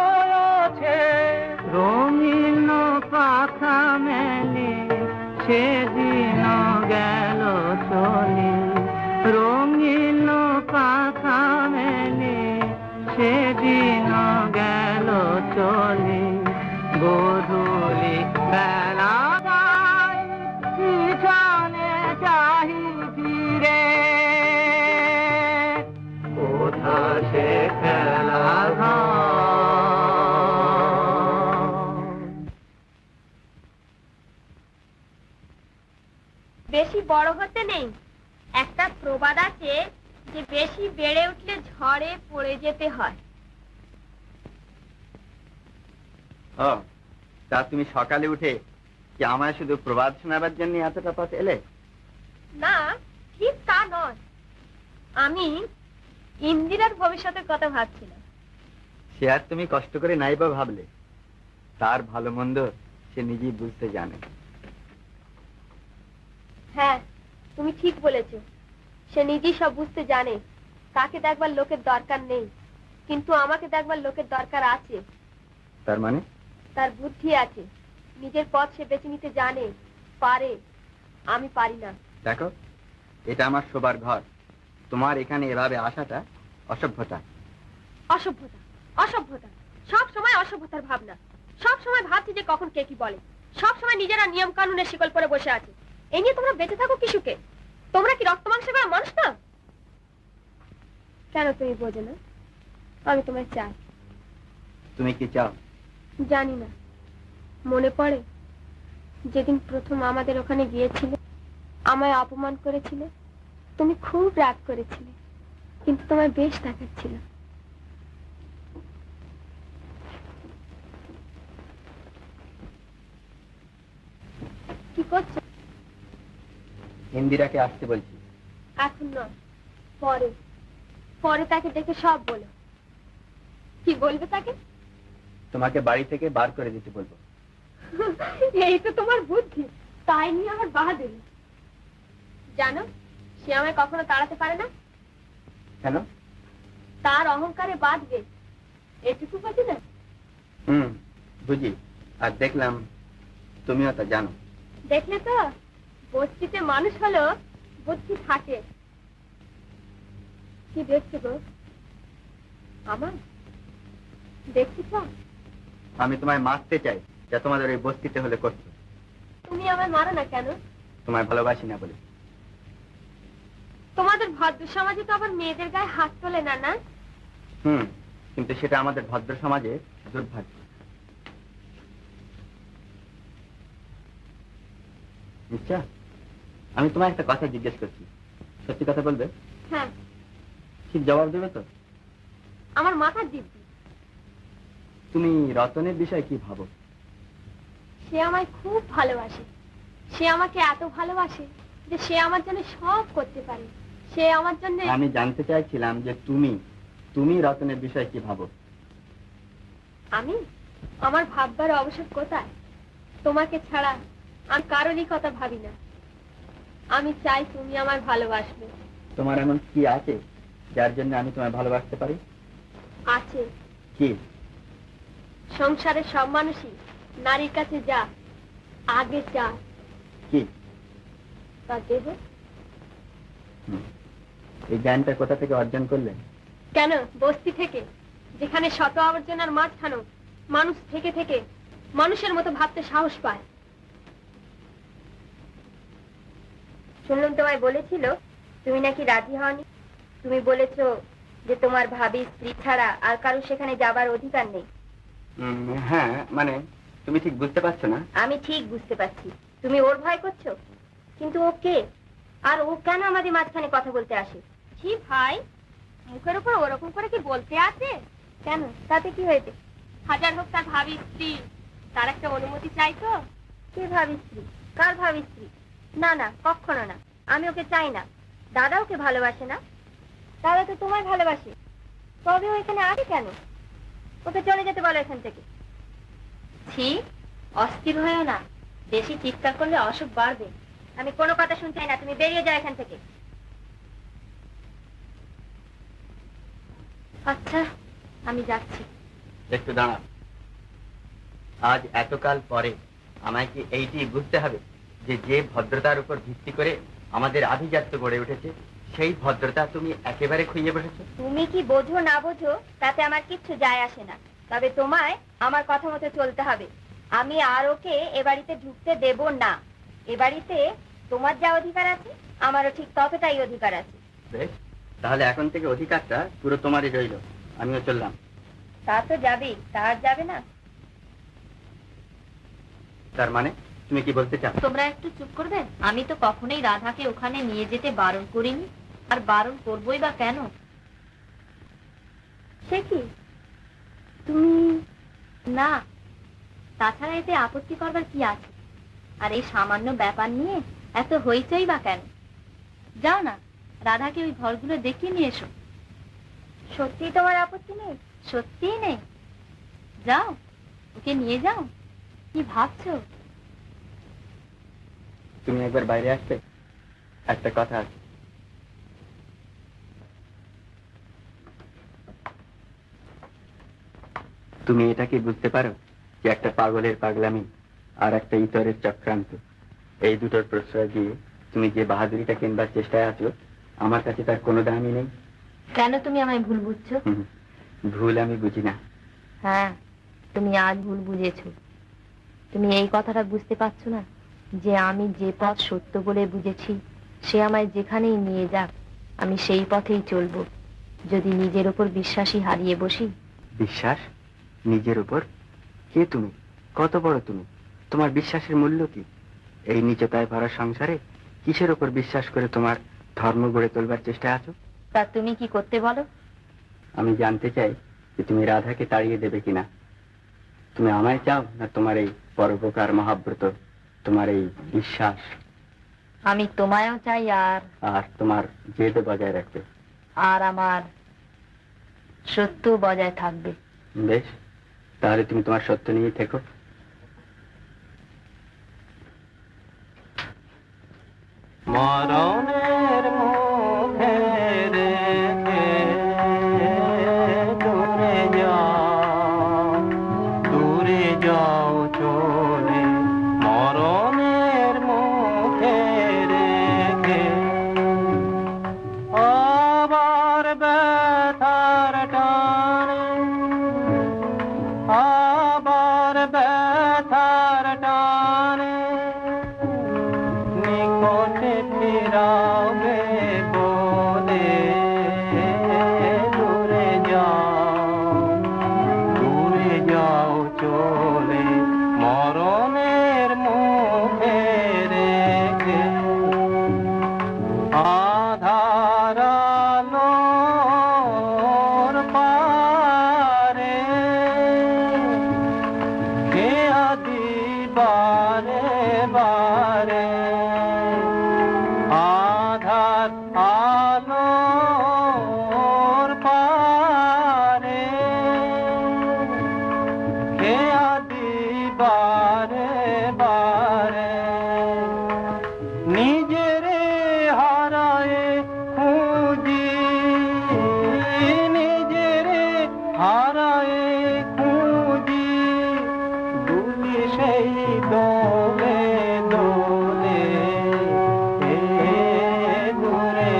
আছে। রঙিন পাখা মেলে সেদিন গেল চলে, রঙিন পাখা মেলে সেদিন গেল চলে। গোধূলি বেলা গায় পিছনে চাহি ফিরে, কোথা সে খেলা ঘর। বেশি বড় হতে নেই। একটা প্রবাদ আছে যে বেশি বেড়ে উঠলে ঝড়ে পড়ে যেতে হয়। তা তুমি সকালে উঠে কি আমায় শুধু প্রবাদ শোনাবার জন্য এতটা পথ এলে? না, ঠিক তা নয়। আমি ইন্দিরার ভবিষ্যতের কথা ভাবছিলাম। সে আর তুমি কষ্ট করে নাই বা ভাবলে, তার ভালো মন্দ সে নিজেই বুঝতে জানে। হ্যাঁ, তুমি ঠিক বলেছো। সে নিজেই সব বুঝতে জানে। তাকে দেখবার লোকের দরকার নেই, কিন্তু আমাকে দেখবার লোকের দরকার আছে। তার মানে? তার বুদ্ধি আছে, নিজের পথ সে বেছে নিতে জানে, পারে। আমি পারি না। দেখো, এটা আমার শোবার ঘর। তোমার এখানে এভাবে আসাটা অসভ্যতা। অসভ্যতা, অসভ্যতা, সব সময় অসভ্যতার ভাবনা। সব সময় ভাবছি যে কখন কে কি বলে। সব সময় নিজেরা নিয়ম কানুনের শিকল পরে বসে আছে। এই নিয়ে তোমরা বেঁচে থাকো কি সুখে? তোমরা কি রক্ত মাংস করা মানুষ না? কেন তুমি বোঝো না? আমি তোমায় চাই। তুমি কি চাও? জানি না, মনে পড়ে যেদিন প্রথম আমাদের ওখানে গিয়েছিলে, আমায় অপমান করেছিলে, তুমি খুব রাগ করেছিলে, কিন্তু তোমার বেশ দেখাচ্ছিল। কি করছো? ইন্দিরাকে আসতে বলছি। এখন নয়, পরে। পরে তাকে দেখে সব বলো। কি বলবে তাকে? তোমাকে বাড়ি থেকে বার করে দিতে বলবো। এই তো তোমার বুদ্ধি, তাই নিয়ে আমার বাহাদুরি। জানো, সে আমায় কখনো তাড়াতে পারে না। কেন? তার অহংকারে বাঁধবে, এটুকু বুঝি না? বুঝি, আর দেখলাম তুমিও তা জানো। দেখলে তো, বস্তিতে মানুষ হলো বুদ্ধি থাকে। কি দেখছো গো? আমার দেখছি তো। আমি তোমায় মারতে চাই, যা তোমাদের ওই বস্তিতে হলে করছো। তুমি আমায় মারো না কেন? তোমায় ভালোবাসি না বলে। তোমাদের ভদ্র সমাজে তো আবার মেয়েদের গায়ে হাত তোলে না, না? কিন্তু সেটা আমাদের ভদ্র সমাজের দুর্ভাগ্য। আচ্ছা, আমি তোমায় একটা কথা জিজ্ঞেস করছি, সত্যি কথা বলবে? হ্যাঁ। ঠিক জবাব দেবে তো? আমার মাথার দিব্যি। তুমি রতনের বিষয়ে কি ভাবো? সে আমায় খুব ভালোবাসে। সে আমাকে এত ভালোবাসে যে সে আমার জন্য সব করতে পারে। সে আমার জন্য। আমি জানতে চাইছিলাম যে তুমি রতনের বিষয়ে কি ভাবো? আমি? আমার ভাববার অবসর কোথায়? তোমাকে ছাড়া আমি কারোরই কথা ভাবি না। আমি চাই তুমি আমার ভালোবাসবে। তোমার এমন কি আছে যার জন্য আমি তোমায় ভালোবাসতে পারি? আছে। কি? সংসারের সব মানুষই নারীর কাছে যা আগে চায়। কি? তা দেব। এই জ্ঞানটা কোথা থেকে অর্জন করলেন? কেন? বস্তি থেকে, যেখানে শত আবর্জনার মাঝখানেও মানুষ থেকে থেকে মানুষের মতো ভাবতে সাহস পায়। শুনলাম তোমায় বলেছিল তুমি নাকি রাজি হওনি। তুমি বলেছ যে তোমার ভাবি স্ত্রী ছাড়া আর কারো সেখানে যাবার অধিকার নেই। হ্যাঁ, মানে তুমি ঠিক বুঝতে পারছো না। আমি ঠিক বুঝতে পারছি। তুমি ওর ভয় করছো, কিন্তু ও কে? আর ও কেন আমাদের মাঝখানে কথা বলতে আসে? কি ভাই, মুখের উপর ওরকম করে কি বলতে আছে? কেন? তাতে কি হয়েছে? হাজার হোক তার ভাবি স্ত্রী, তার একটা অনুমতি চাই তো। কে ভাবি স্ত্রী? কার ভাবি স্ত্রী? না না, কখনো না। আমি ওকে চাই না। দাদা ওকে ভালোবাসে না। দাদা তো তোমায় ভালোবাসে, তবে ও এখানে আসে কেন? ওকে চলে যেতে বলো এখান থেকে। ছি, অস্থির হয়েও না। বেশি চিৎকার করলে অসুখ বাড়বে। আমি কোনো কথা শুনতে চাই না, তুমি বেরিয়ে যাও এখান থেকে। আচ্ছা, আমি যাচ্ছি। একটু দাঁড়া। আজ এতকাল পরে আমায় কি এইটি বুঝতে হবে যে যে ভদ্রতার উপর ভিত্তি করে আমাদের আভিজাত্য গড়ে উঠেছে, সেই ভদ্রতা তুমি একেবারে খুইয়ে বসেছো? তুমি কি বোঝো না বোঝো তাতে আমার কিচ্ছু যায় আসে না, তবে তোমায় আমার কথা মতো চলতে হবে। আমি আর ওকে এ বাড়িতে ঢুকতে দেব না। এ বাড়িতে তোমার যা অধিকার আছে আমারও ঠিক ততটাই অধিকার আছে। বেশ, তাহলে এখন থেকে অধিকারটা পুরো তোমারই রইল। আমিও চললাম। তা তো যাবেই, তা আর যাবে না। তার মানে তুমি কি বলতে চাও? তোমরা একটু চুপ করবে? আমি তো কখনোই রাধাকে ওখানে নিয়ে যেতে বারণ করিনি, আর বারণ করবোই বা কেন? সে কি? তুমি না, তাছাড়া এতে আপত্তি করবার কি আছে? আর এই সামান্য ব্যাপার নিয়ে এত হইচই বা কেন? যাও না, রাধাকে ওই ঘরগুলো দেখিয়ে নিয়ে এসো। সত্যি তোমার আপত্তি নেই? সত্যিই নেই? যাও, ওকে নিয়ে যাও। কি ভাবছো? তুমি একবার বাইরে আসবে, একটা কথা আছে। তুমি এটা কি বুঝতে পারো যে একটা পাগলের পাগলামি আর একটা ইতরের চক্রান্ত, এই দুটোর প্রশ্রয় দিয়ে তুমি যে বাহাদুরিটা কিনবার চেষ্টায় আছো, আমার কাছে তার কোনো দামই নেই। কেন তুমি আমায় ভুল বুঝছো? ভুল আমি বুঝি না। হ্যাঁ, তুমি আজ ভুল বুঝেছো। তুমি এই কথাটা বুঝতে পারছো না যে আমি যে পথ সত্য বলে বুঝেছি, সে আমায় যেখানেই নিয়ে যাক আমি সেই পথেই চলবো। যদি নিজের উপর বিশ্বাসই হারিয়ে বসি। বিশ্বাস? নিজের উপর? কে তুমি? কত বড় তুমি? তোমার বিশ্বাসের মূল্য কি? এই নিচতায় ভরা সংসারে কিসের উপর বিশ্বাস করে তোমার ধর্ম গড়ে তোলবার চেষ্টায় আছো? তা তুমি কি করতে বলো? আমি জানতে চাই যে তুমি রাধাকে তাড়িয়ে দেবে কিনা। তুমি আমায় চাও না তোমার এই পরোপকার মহাব্রত, তোমার এই বিশ্বাস? আমি তোমায়ও চাই, আর তোমার জেদ বজায় রাখবে, আর আমার সত্য বজায় থাকবে। বেশ, তাহলে তুমি তোমার সত্য নিয়ে থেকো। মরণের মুখে রেখে দূরে যাও চলে, মরণের মুখে রেখে আবার ব্যথার টানে, আবার ব্যথার টানে নিকটে ফিরাবে বলে দূরে যাও চলে, মরণের মুখে রেখে আধার আলোর পারে কে আদি বারে বারে, আধার আলোর পারে কে আদি বারে বারে, নিজেরে হারায় খুঁজি, নিজেরে হারায় খুঁজি, দুলি সেই দোলে দোলে দূরে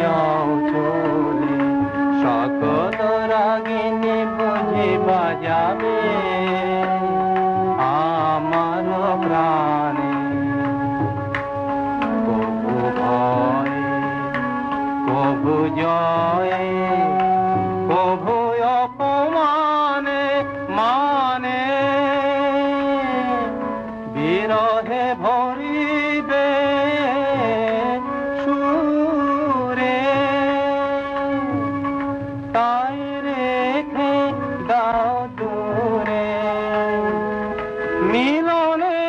যাও চলে, সকল রাগিনী বুঝে বাজাবে আমার প্রাণে, কবু ভয়ে কবু জয়ে কবু অপমানে মানে, বিরহে ভরিবে সুরে, তাই রেখে দাও দূরে, মিলনে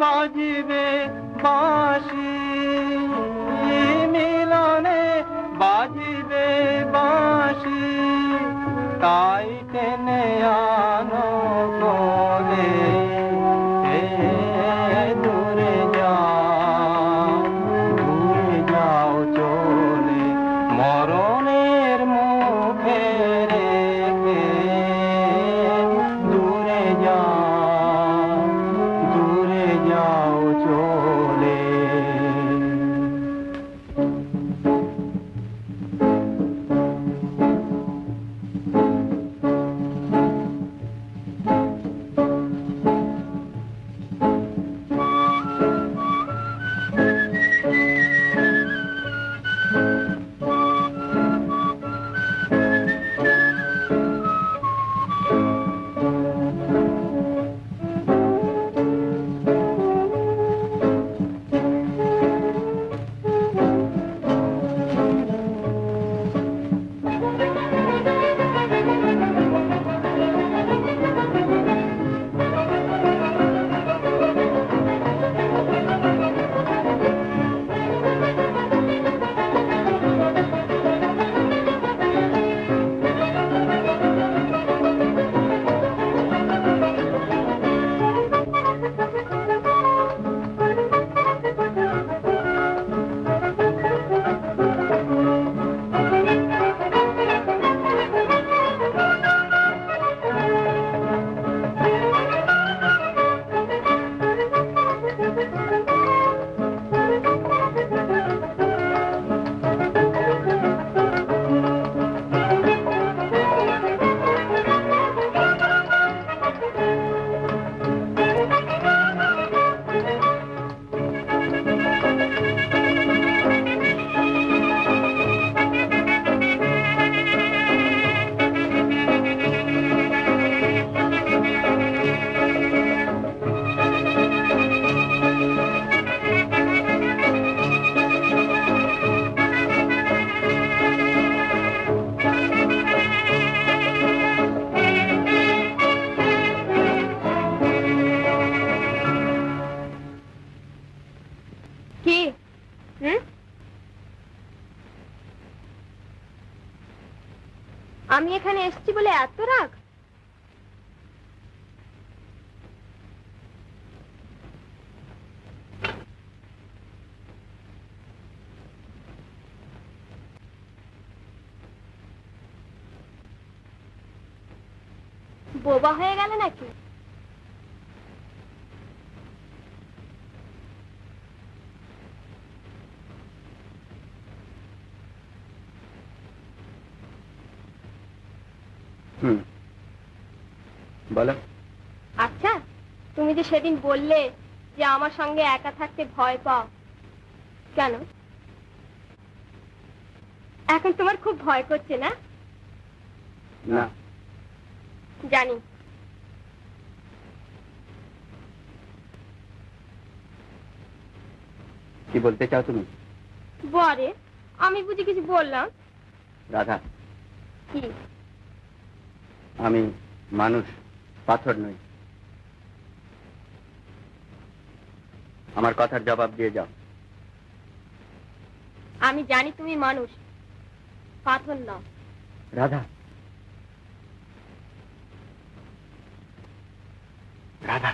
বাজিবে বাঁশি, মিলনে বাজিবে বাঁশি, আমি এখানে এসেছি বলে এত রাগ? বোবা হয়ে গেল নাকি? বলো। আচ্ছা, তুমি যে সেদিন বললে যে আমার সঙ্গে একা থাকতে ভয় পাও, কেন? এখন তোমার খুব ভয় করছে না? না। জানি। কি বলতে চাও তুমি? বরে, আমি বুঝি কিছু বললাম? রাধা, কি? আমি মানুষ, পাথর নই। আমার কথার জবাব দিয়ে যাও। আমি জানি তুমি মানুষ, পাথর নও। রাধা, রাধা,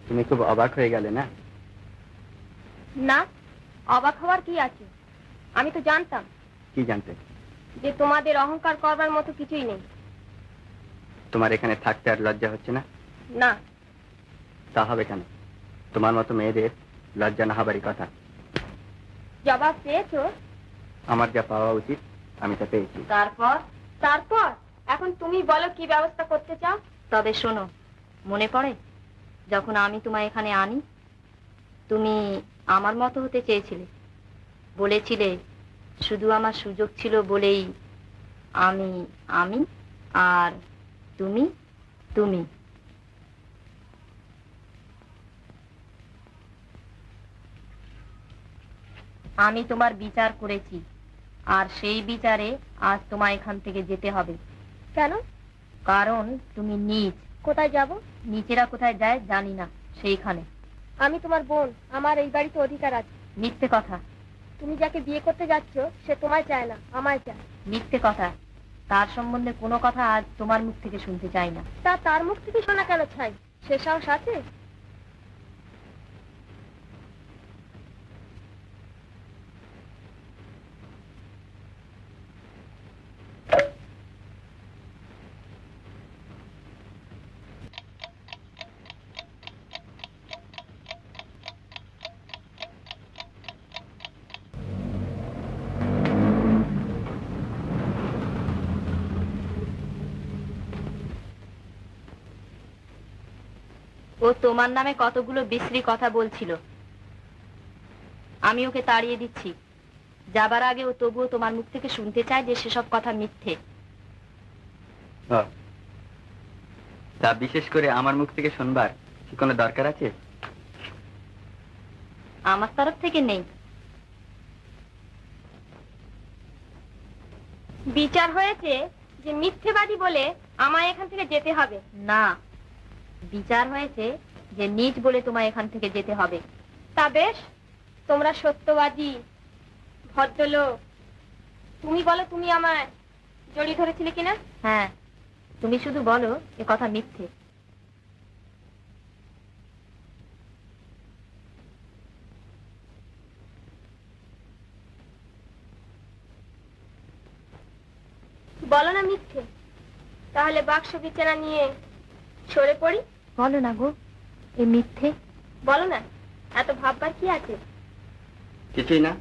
তুমি খুব অবাক হয়ে গেলে না? না, অবাক হওয়ার কি আছে? আমি তো জানতাম। কি জানতে? যে তোমাদের অহংকার করবার মতো কিছুই নেই। তোমার এখানে থাকতে আর লজ্জা হচ্ছে না? না। তা হবে কেন? তোমার মতো মেয়েদের লজ্জা না হবারই কথা। জবাব পেয়েছো? আমার যা পাওয়া উচিত আমি তা পেয়েছি। তারপর এখন তুমি বলো কি ব্যবস্থা করতে চাও? তবে শোনো, মনে পড়ে যখন আমি তোমায় এখানে আনি, তুমি আমার মতো হতে চেয়েছিলে, বলেছিলে শুধু আমার সুযোগ ছিল বলেই আমি আমি আর তুমি তুমি। আমি তোমার বিচার করেছি, আর সেই বিচারে আজ তোমায় এখান থেকে যেতে হবে। কেন? কারণ তুমি নীচ। কোথায় যাব? নিচেরা কোথায় যায় জানি না, সেইখানে। আমি তোমার বোন, আমার এই বাড়িতে অধিকার আছে। মিথ্যে কথা। তুমি যাকে বিয়ে করতে যাচ্ছ সে তোমায় চায় না, আমায় চায়। মিথ্যে কথা। তার সম্বন্ধে কোনো কথা আজ তোমার মুখ থেকে শুনতে চাই না। তা তার মুখ থেকে শোনা কেন চাই? সে সাহস আছে? ও তোমার নামে কতগুলো বিশ্রী কথা বলছিল, আমি ওকে তাড়িয়ে দিচ্ছি। যাবার আগে ও তবুও তোমার মুখ থেকে শুনতে চায় যে সেসব কথা মিথ্যে। তা বিশেষ করে আমার মুখ থেকে শুনবার কি কোনো দরকার আছে? আমার তরফ থেকে নেই। বিচার হয়েছে যে মিথ্যেবাদী বলে আমায় এখান থেকে যেতে হবে। না, বিচার হয়েছে যে নিজ বলে তোমায় এখান থেকে যেতে হবে। তা বেশ, তোমরা সত্যবাদী, ভদ্রলোক। তুমি বলো, তুমি আমায় জড়িয়ে ধরেছিলে কিনা? হ্যাঁ, তুমি শুধু বলো এ কথা মিথ্যে। বলো না মিথ্যে। তাহলে বাক্স বিছানা নিয়ে সরে পড়ি। বলো না গো এ মিথ্যে। বলো না, এত ভাববার কি আছে? কিছুই না।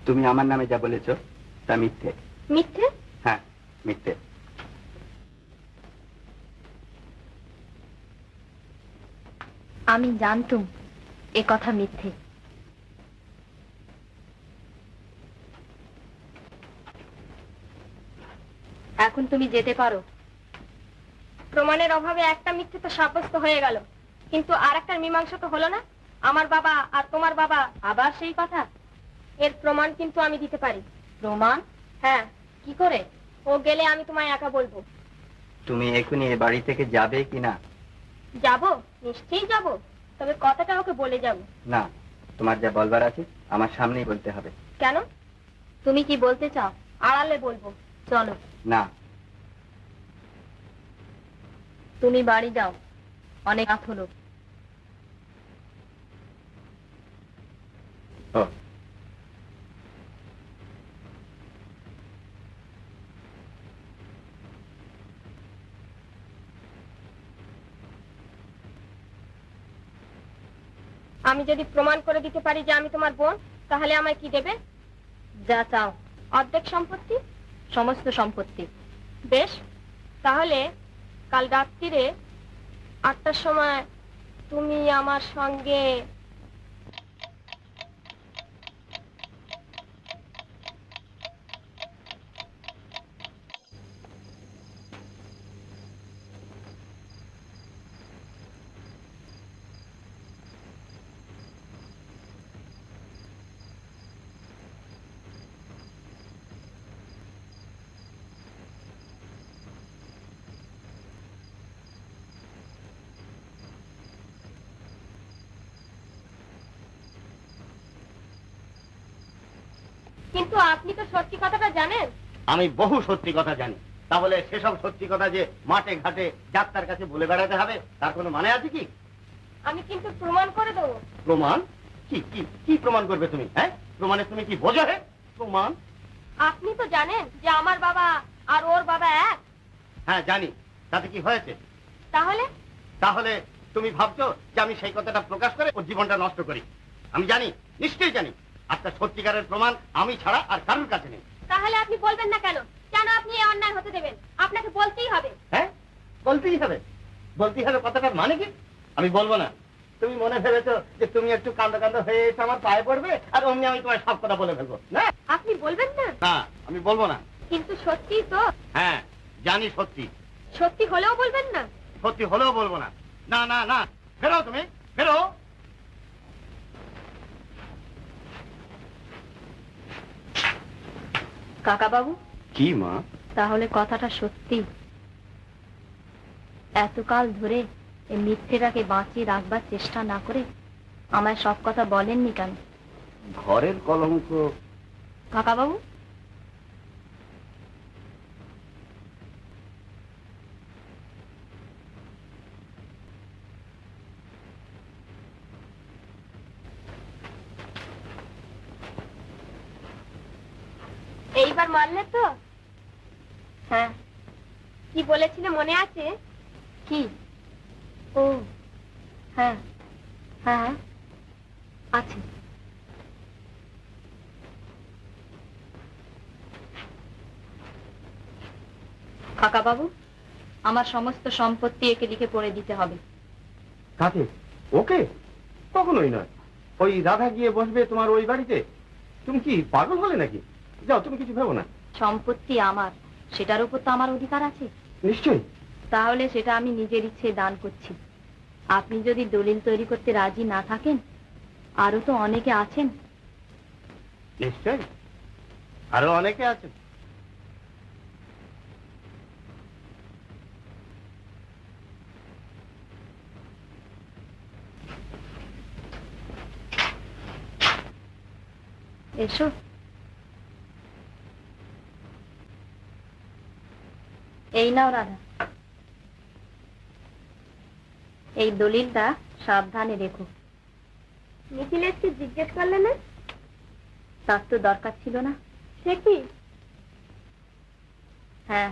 তুমি আমার নামে যা বলেছ তা মিথ্যে। মিথ্যে? হ্যাঁ, মিথ্যে। আমি জানতুম এ কথা মিথ্যে। এখন তুমি যেতে পারো। প্রমাণের অভাবে একটা মিথ্যে তো সাব্যস্ত হয়ে গেল, কিন্তু আর একটা মীমাংসা তো হলো না। আমার বাবা আর তোমার বাবা। আবার সেই কথা? এর প্রমাণ কিন্তু আমি দিতে পারি। প্রমাণ? হ্যাঁ। কি করে? ও গেলে আমি তোমায় একা বলবো। তুমি এখনই এ বাড়ি থেকে যাবে কিনা? যাব, নিশ্চয়ই যাব, তবে কথাটা ওকে বলে যাব। না, তোমার যা বলবার আছে আমার সামনেই বলতে হবে। কেন? তুমি কি বলতে চাও? আড়ালে বলবো। চলো। না। তুমি বাড়ি যাও, অনেক রাত হলো। ও, আমি যদি প্রমাণ করে দিতে পারি যে আমি তোমার বোন, তাহলে আমায় কি দেবে? যা চাও। অর্ধেক সম্পত্তি? সমস্ত সম্পত্তি। বেশ, তাহলে কাল রাত্রিরে 8টার সময় তুমি আমার সঙ্গে কিন্তু আপনি তো সত্যি কথাটা জানেন। আমি বহু সত্যি কথা জানি, তাহলে সেসব সত্যি কথা যে মাঠে ঘাটে ডাক্তার কাছে বলে বেড়াতে হবে তার কোনো মানে আছে কি? আমি কিন্তু প্রমাণ করে দেবো। প্রমাণ? কি কি কি প্রমাণ করবে তুমি? হ্যাঁ, প্রমাণে তুমি কি বোঝো? হে প্রমাণ? আপনি তো জানেন যে আমার বাবা আর ওর বাবা এক। হ্যাঁ জানি, তাতে কি হয়েছে? তাহলে? তাহলে তুমি ভাবছো যে আমি সেই কথাটা প্রকাশ করে ওর জীবনটা নষ্ট করি? আমি জানি, নিশ্চয়ই জানি, একটা সত্যিকারের প্রমাণ আমি ছাড়া আর কারোর কাছে নেই। তাহলে আপনি বলবেন না কেন? কেন আপনি এই অন্যায় হতে দেবেন? আপনাকে বলতেই হবে। হ্যাঁ, বলতেই হবে। বলতেই হবে কথাটার মানে কি? আমি বলবো না। তুমি মনে ভেবেছো যে তুমি একটু কান্দা কান্দা হয়ে এসে আমার পায়ে পড়বে আর অমনি আমি তোমার সব কথা বলে ফেলবো? না, আপনি বলবেন না? না, আমি বলবো না। কিন্তু সত্যি তো। হ্যাঁ জানি সত্যি। সত্যি হলেও বলবেন না? সত্যি হলেও বলবো না। না না না, ফেরো তুমি, ফেরো। কাকা বাবু, কি মা? তাহলে কথাটা সত্যি? এতকাল ধরে এই মিথ্যেটাকে বাঁচিয়ে রাখবার চেষ্টা না করে আমায় সব কথা বলেননি কেন? ঘরের কলঙ্ক। কাকা বাবু, এইবার মানলে তো? হ্যাঁ। কি বলেছিলে মনে আছে? কি? ও হ্যাঁ হ্যাঁ হ্যাঁ, আছে। কাকা বাবু, আমার সমস্ত সম্পত্তি একে লিখে পড়ে দিতে হবে। কাকে? ওকে? কখনোই নয়। ওই রাধা গিয়ে বসবে তোমার ওই বাড়িতে? তুমি কি পাগল হলে নাকি? যাও, তুমি কিছু ভেবো না। সম্পত্তি আমার, সেটার উপর তো আমার অধিকার আছে। নিশ্চয়ই। তাহলে সেটা আমি নিজের ইচ্ছে দান করছি। আপনি যদি দলিল তৈরি করতে রাজি না থাকেন, আরো তো অনেকে আছেন। নিশ্চয়ই, আরো অনেকে আছেন। এসো। এই নাও রাধা, এই দলিলটা সাবধানে রেখো। মিথিলেশকে জিজ্ঞেস করলে না? তার তো দরকার ছিল না। সে কি? হ্যাঁ।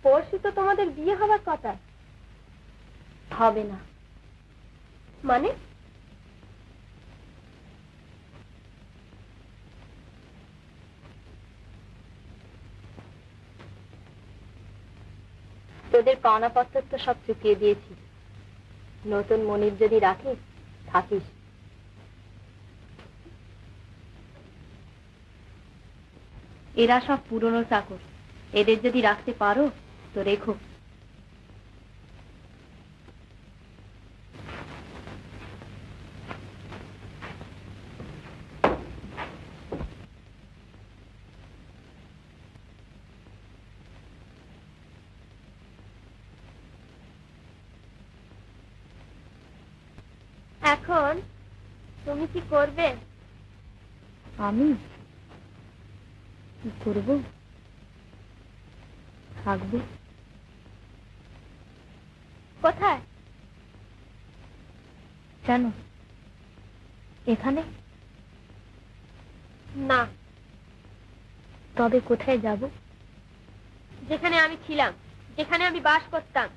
পরশু তো তোমাদের বিয়ে হবার কথা। হবে না। মানে? তোদের পাওনাপত্র তো সব চুকিয়ে দিয়েছি। নতুন মনিব যদি রাখিস থাকিস। এরা সব পুরনো চাকর, এদের যদি রাখতে পারো তো রেখো। এখন তুমি কি করবে? আমি কি করব? থাকবো। কোথায়? কেন এখানে? না, তবে কোথায় যাব? যেখানে আমি ছিলাম, যেখানে আমি বাস করতাম,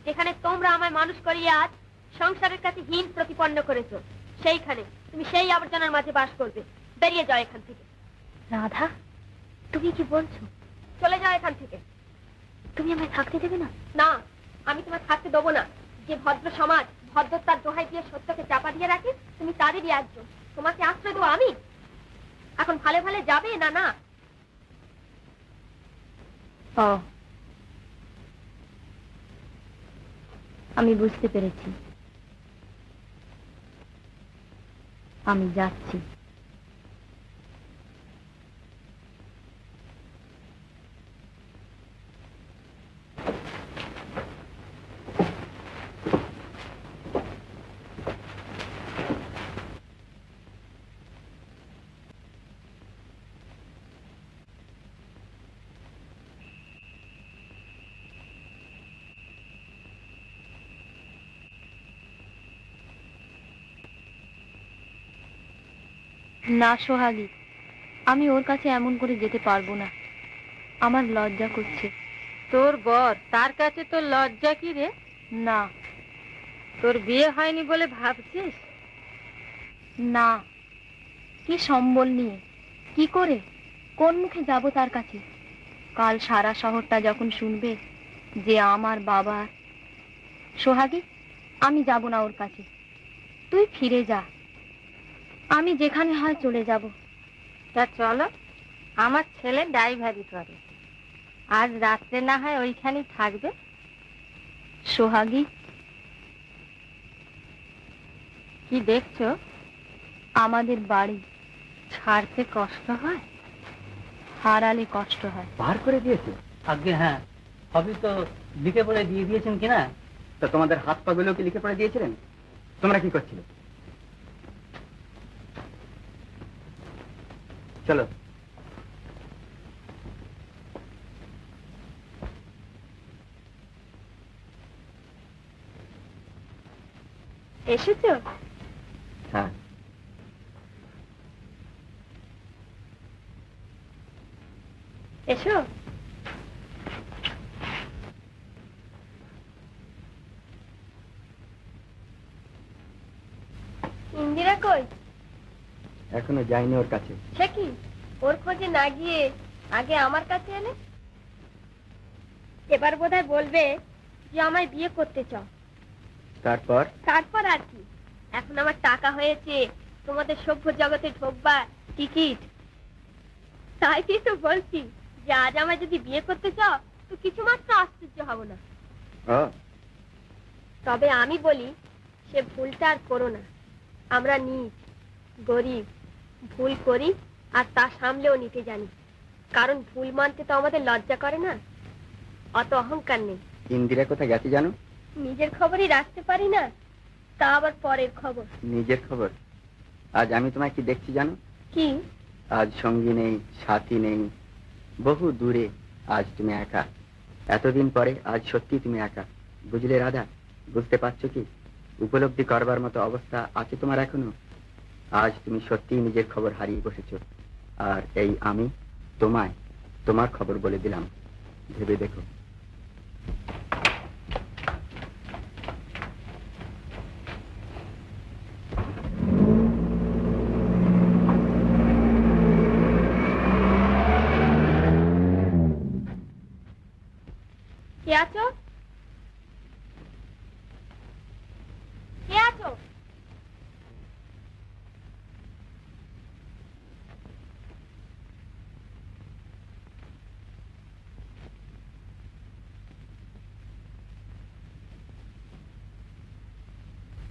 যেখানে তোমরা আমায় মানুষ করিয়ে আজ সংসারের কাছে হীন প্রতিপন্ন করেছো, সেইখানে তুমি সেই আবর্জনার মাঝে বাস করবে। বেরিয়ে যাও এখান থেকে। রাধা, তুমি কি বলছো? চলে যাও এখান থেকে। তুমি আমায় থাকতে দেবে না? না, আমি তোমায় থাকতে দেবো না। যে ভদ্র সমাজ ভদ্রতার দোহাই দিয়ে সত্যকে চাপা দিয়ে রাখে, তুমি তাদেরই একজন। তোমাকে আশ্রয় দেবো আমি? এখন ভালো ভালো যাবে না? না, ও, আমি বুঝতে পেরেছি। আমি যাচ্ছি। না সোহাগী, আমি ওর কাছে এমন করে যেতে পারবো না। আমার লজ্জা করছে। তোর বর, তার কাছে তোর লজ্জা কি রে? না। তোর বিয়ে হয়নি বলে ভাবছিস? না, কি সম্বল নিয়ে, কি করে, কোন মুখে যাব তার কাছে? কাল সারা শহরটা যখন শুনবে যে আমার বাবা। সোহাগী, আমি যাব না ওর কাছে। তুই ফিরে যা, আমি যেখানে হয় চলে যাব। তা চলো, আমার ছেলে ড্রাইভারি করে, আজ রাত্রে না হয় ওইখানেই থাকবে। সোহাগী, কি দেখছো? আমাদের বাড়ি ছাড়তে কষ্ট হয়? হারালে কষ্ট হয়। বার করে দিয়েছে? আগে হ্যাঁ, সবই তো লিখে পড়ে দিয়ে দিয়েছেন কিনা। তা তোমাদের হাত পা গুলো কি লিখে পড়ে দিয়েছিলেন? তোমরা কি করছিলে? চলো। এসেছো? হ্যাঁ। এসো। ইন্দিরা কই? এখনো যাইনি ওর কাছে। সে কি, ওর খোঁজে না গিয়ে আগে আমার কাছে এলে? এবার বোধহয় বলবে যে আমায় বিয়ে করতে চাও। তারপর? তারপর আর কি, এখন আমার টাকা হয়েছে, তোমাদের সভ্য জগতে ঢোকবার টিকিট। তাই তো বলছি যে আজ আমায় যদি বিয়ে করতে চাও তো কিছু মাত্র আশ্চর্য হব না। তবে আমি বলি, সে ভুলটা আর করো না। আমরা নীচ, গরিব, ভুল করি আর তা সামলেও নিতে জানি। কারণ ভুল মানতে তো আমাদের লজ্জা করে না, অত অহংকার নেই। ইন্দিরা কোথায় গেছে জানো? নিজের খবরই রাখতে পারি না, তা আবার পরের খবর। নিজের খবর? আজ আমি তোমায় কি দেখছি জানো? কি? আজ সঙ্গী নেই, সাথী নেই, বহু দূরে আজ তুমি একা। এতদিন পরে আজ সত্যি তুমি একা। বুঝলে রাধা? বুঝতে পারছো কি? উপলব্ধি করবার মতো অবস্থা আছে তোমার এখনো? আজ তুমি সত্যি নিজের খবর হারিয়ে বসেছো, আর এই আমি তোমায় তোমার খবর বলে দিলাম। ভেবে দেখো। কে আছো?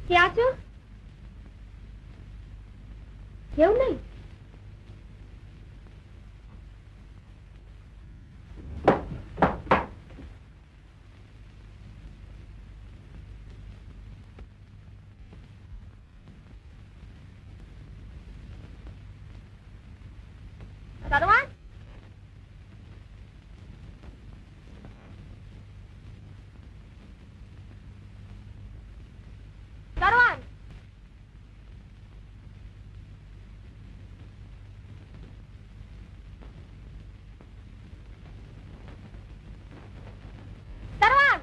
কে আছো? কেউ নেই? দারোয়ান, দারোয়ান, দারোয়ান।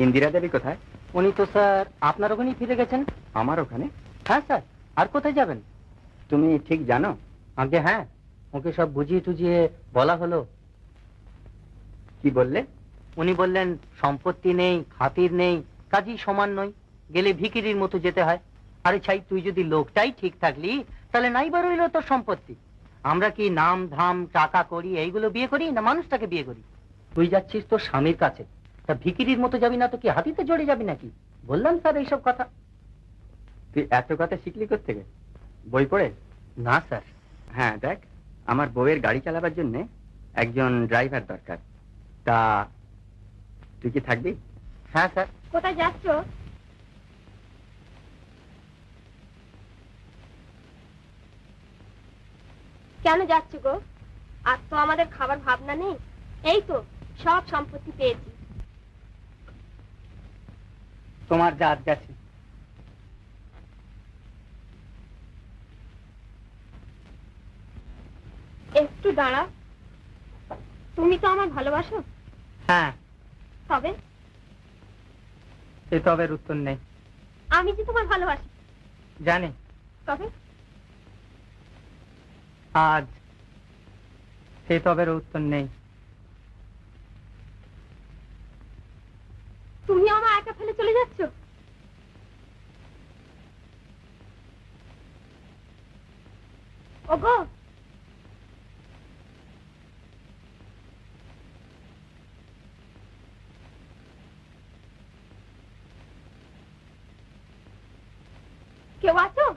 ইন্দিরা দেবী কোথায়? উনি তো স্যার আপনার ওখানেই ফিরে গেছেন। আমার ওখানে? হ্যাঁ স্যার, আর কোথায় যাবেন? তুমি ঠিক জানো? আগে হ্যাঁ, ওকে সব বুঝিয়ে টুজিয়ে বলা হলো। কি বললে? উনি বললেন সম্পত্তি নেই, খাতির নেই, কাজী সমান নই, গেলে ভিখিরির মতো যেতে হয়। আরে ছাই, তুই যদি লোকটাই ঠিক থাকলি তাহলে নাই বার হইল তোর সম্পত্তি। আমরা কি নাম ধাম টাকা করি এইগুলো বিয়ে করি, না মানুষটাকে বিয়ে করি? তুই যাচ্ছিস তোর স্বামীর কাছে, তা ভিখিরির মতো যাবি না তো কি হাতিতে জড়ে যাবি নাকি? বললাম স্যার এইসব কথা। তুই এত কথা শিখলি কোত্থেকে? বই পড়ে? না স্যার। হ্যাঁ দেখ, আমার বউয়ের গাড়ি চালাবার জন্য একজন ড্রাইভার দরকার। তা তুই কি থাকবি? হ্যাঁ স্যার। কোথায় যাচ্ছ? কেন যাচ্ছ গো? আর তো আমাদের খাবার ভাবনা নেই। এই তো সব সম্পত্তি পেয়েছি। তোমার জাত গেছে। একটু দাঁড়া, তুমি তো আমার ভালোবাসো। হ্যাঁ। তবে? সে তবের উত্তর নেই। আমি যে তোমার ভালোবাসি। জানি। তবে? আজ সে তবের উত্তর নেই। তুমি আমার একা ফেলে চলে যাচ্ছ? ওগো, কেউ আছো?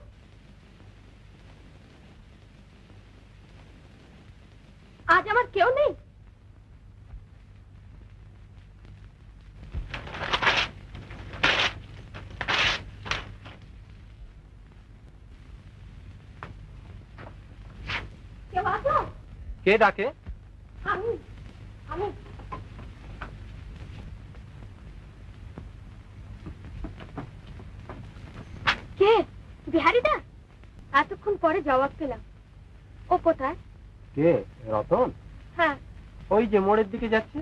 আজ আমার কেউ নেই। কেউ আছো? কে ডাকে? আমি আমি কে? বিহারিদা? এতক্ষণ পরে জবাব পেলাম। ও কোথায়? কে? রতন? হ্যাঁ। ওই যে মোড়ের দিকে যাচ্ছে।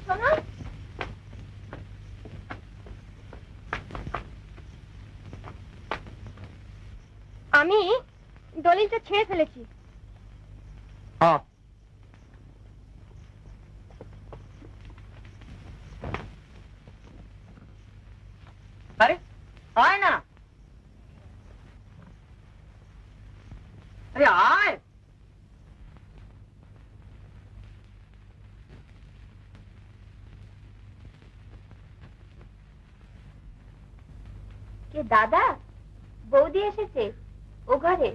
শোনো, আমি দলিলটা ছেড়ে ফেলেছি। হ্যাঁ। আরে আয় না, আরে আয়। কে দাদা? বৌদি এসেছে ও ঘরে।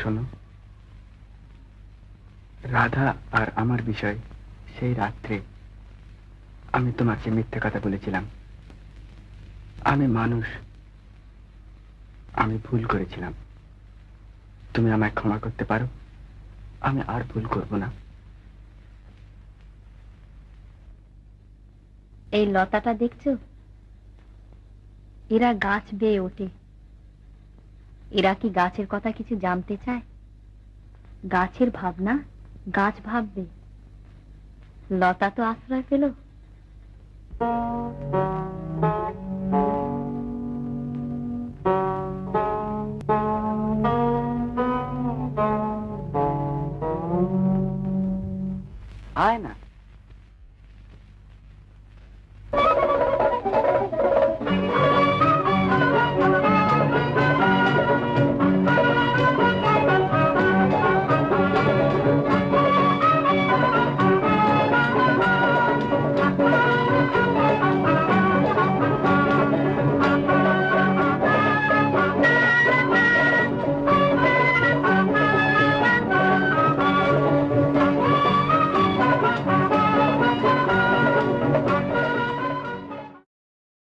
শোনো, রাধা আর আমার বিষয় সেই রাত্রে আমি তোমার যে মিথ্যে কথা বলেছিলাম। আমি মানুষ, আমি ভুল করেছিলাম। তুমি আমায় ক্ষমা করতে পারো? আমি আর ভুল করব না। এই লতাটা দেখছো? এরা গাছ বেয়ে ওঠে। এরা কি গাছের কথা কিছু জানতে চায়? গাছের ভাবনা গাছ ভাববে। লতা তো আশ্রয় পেল।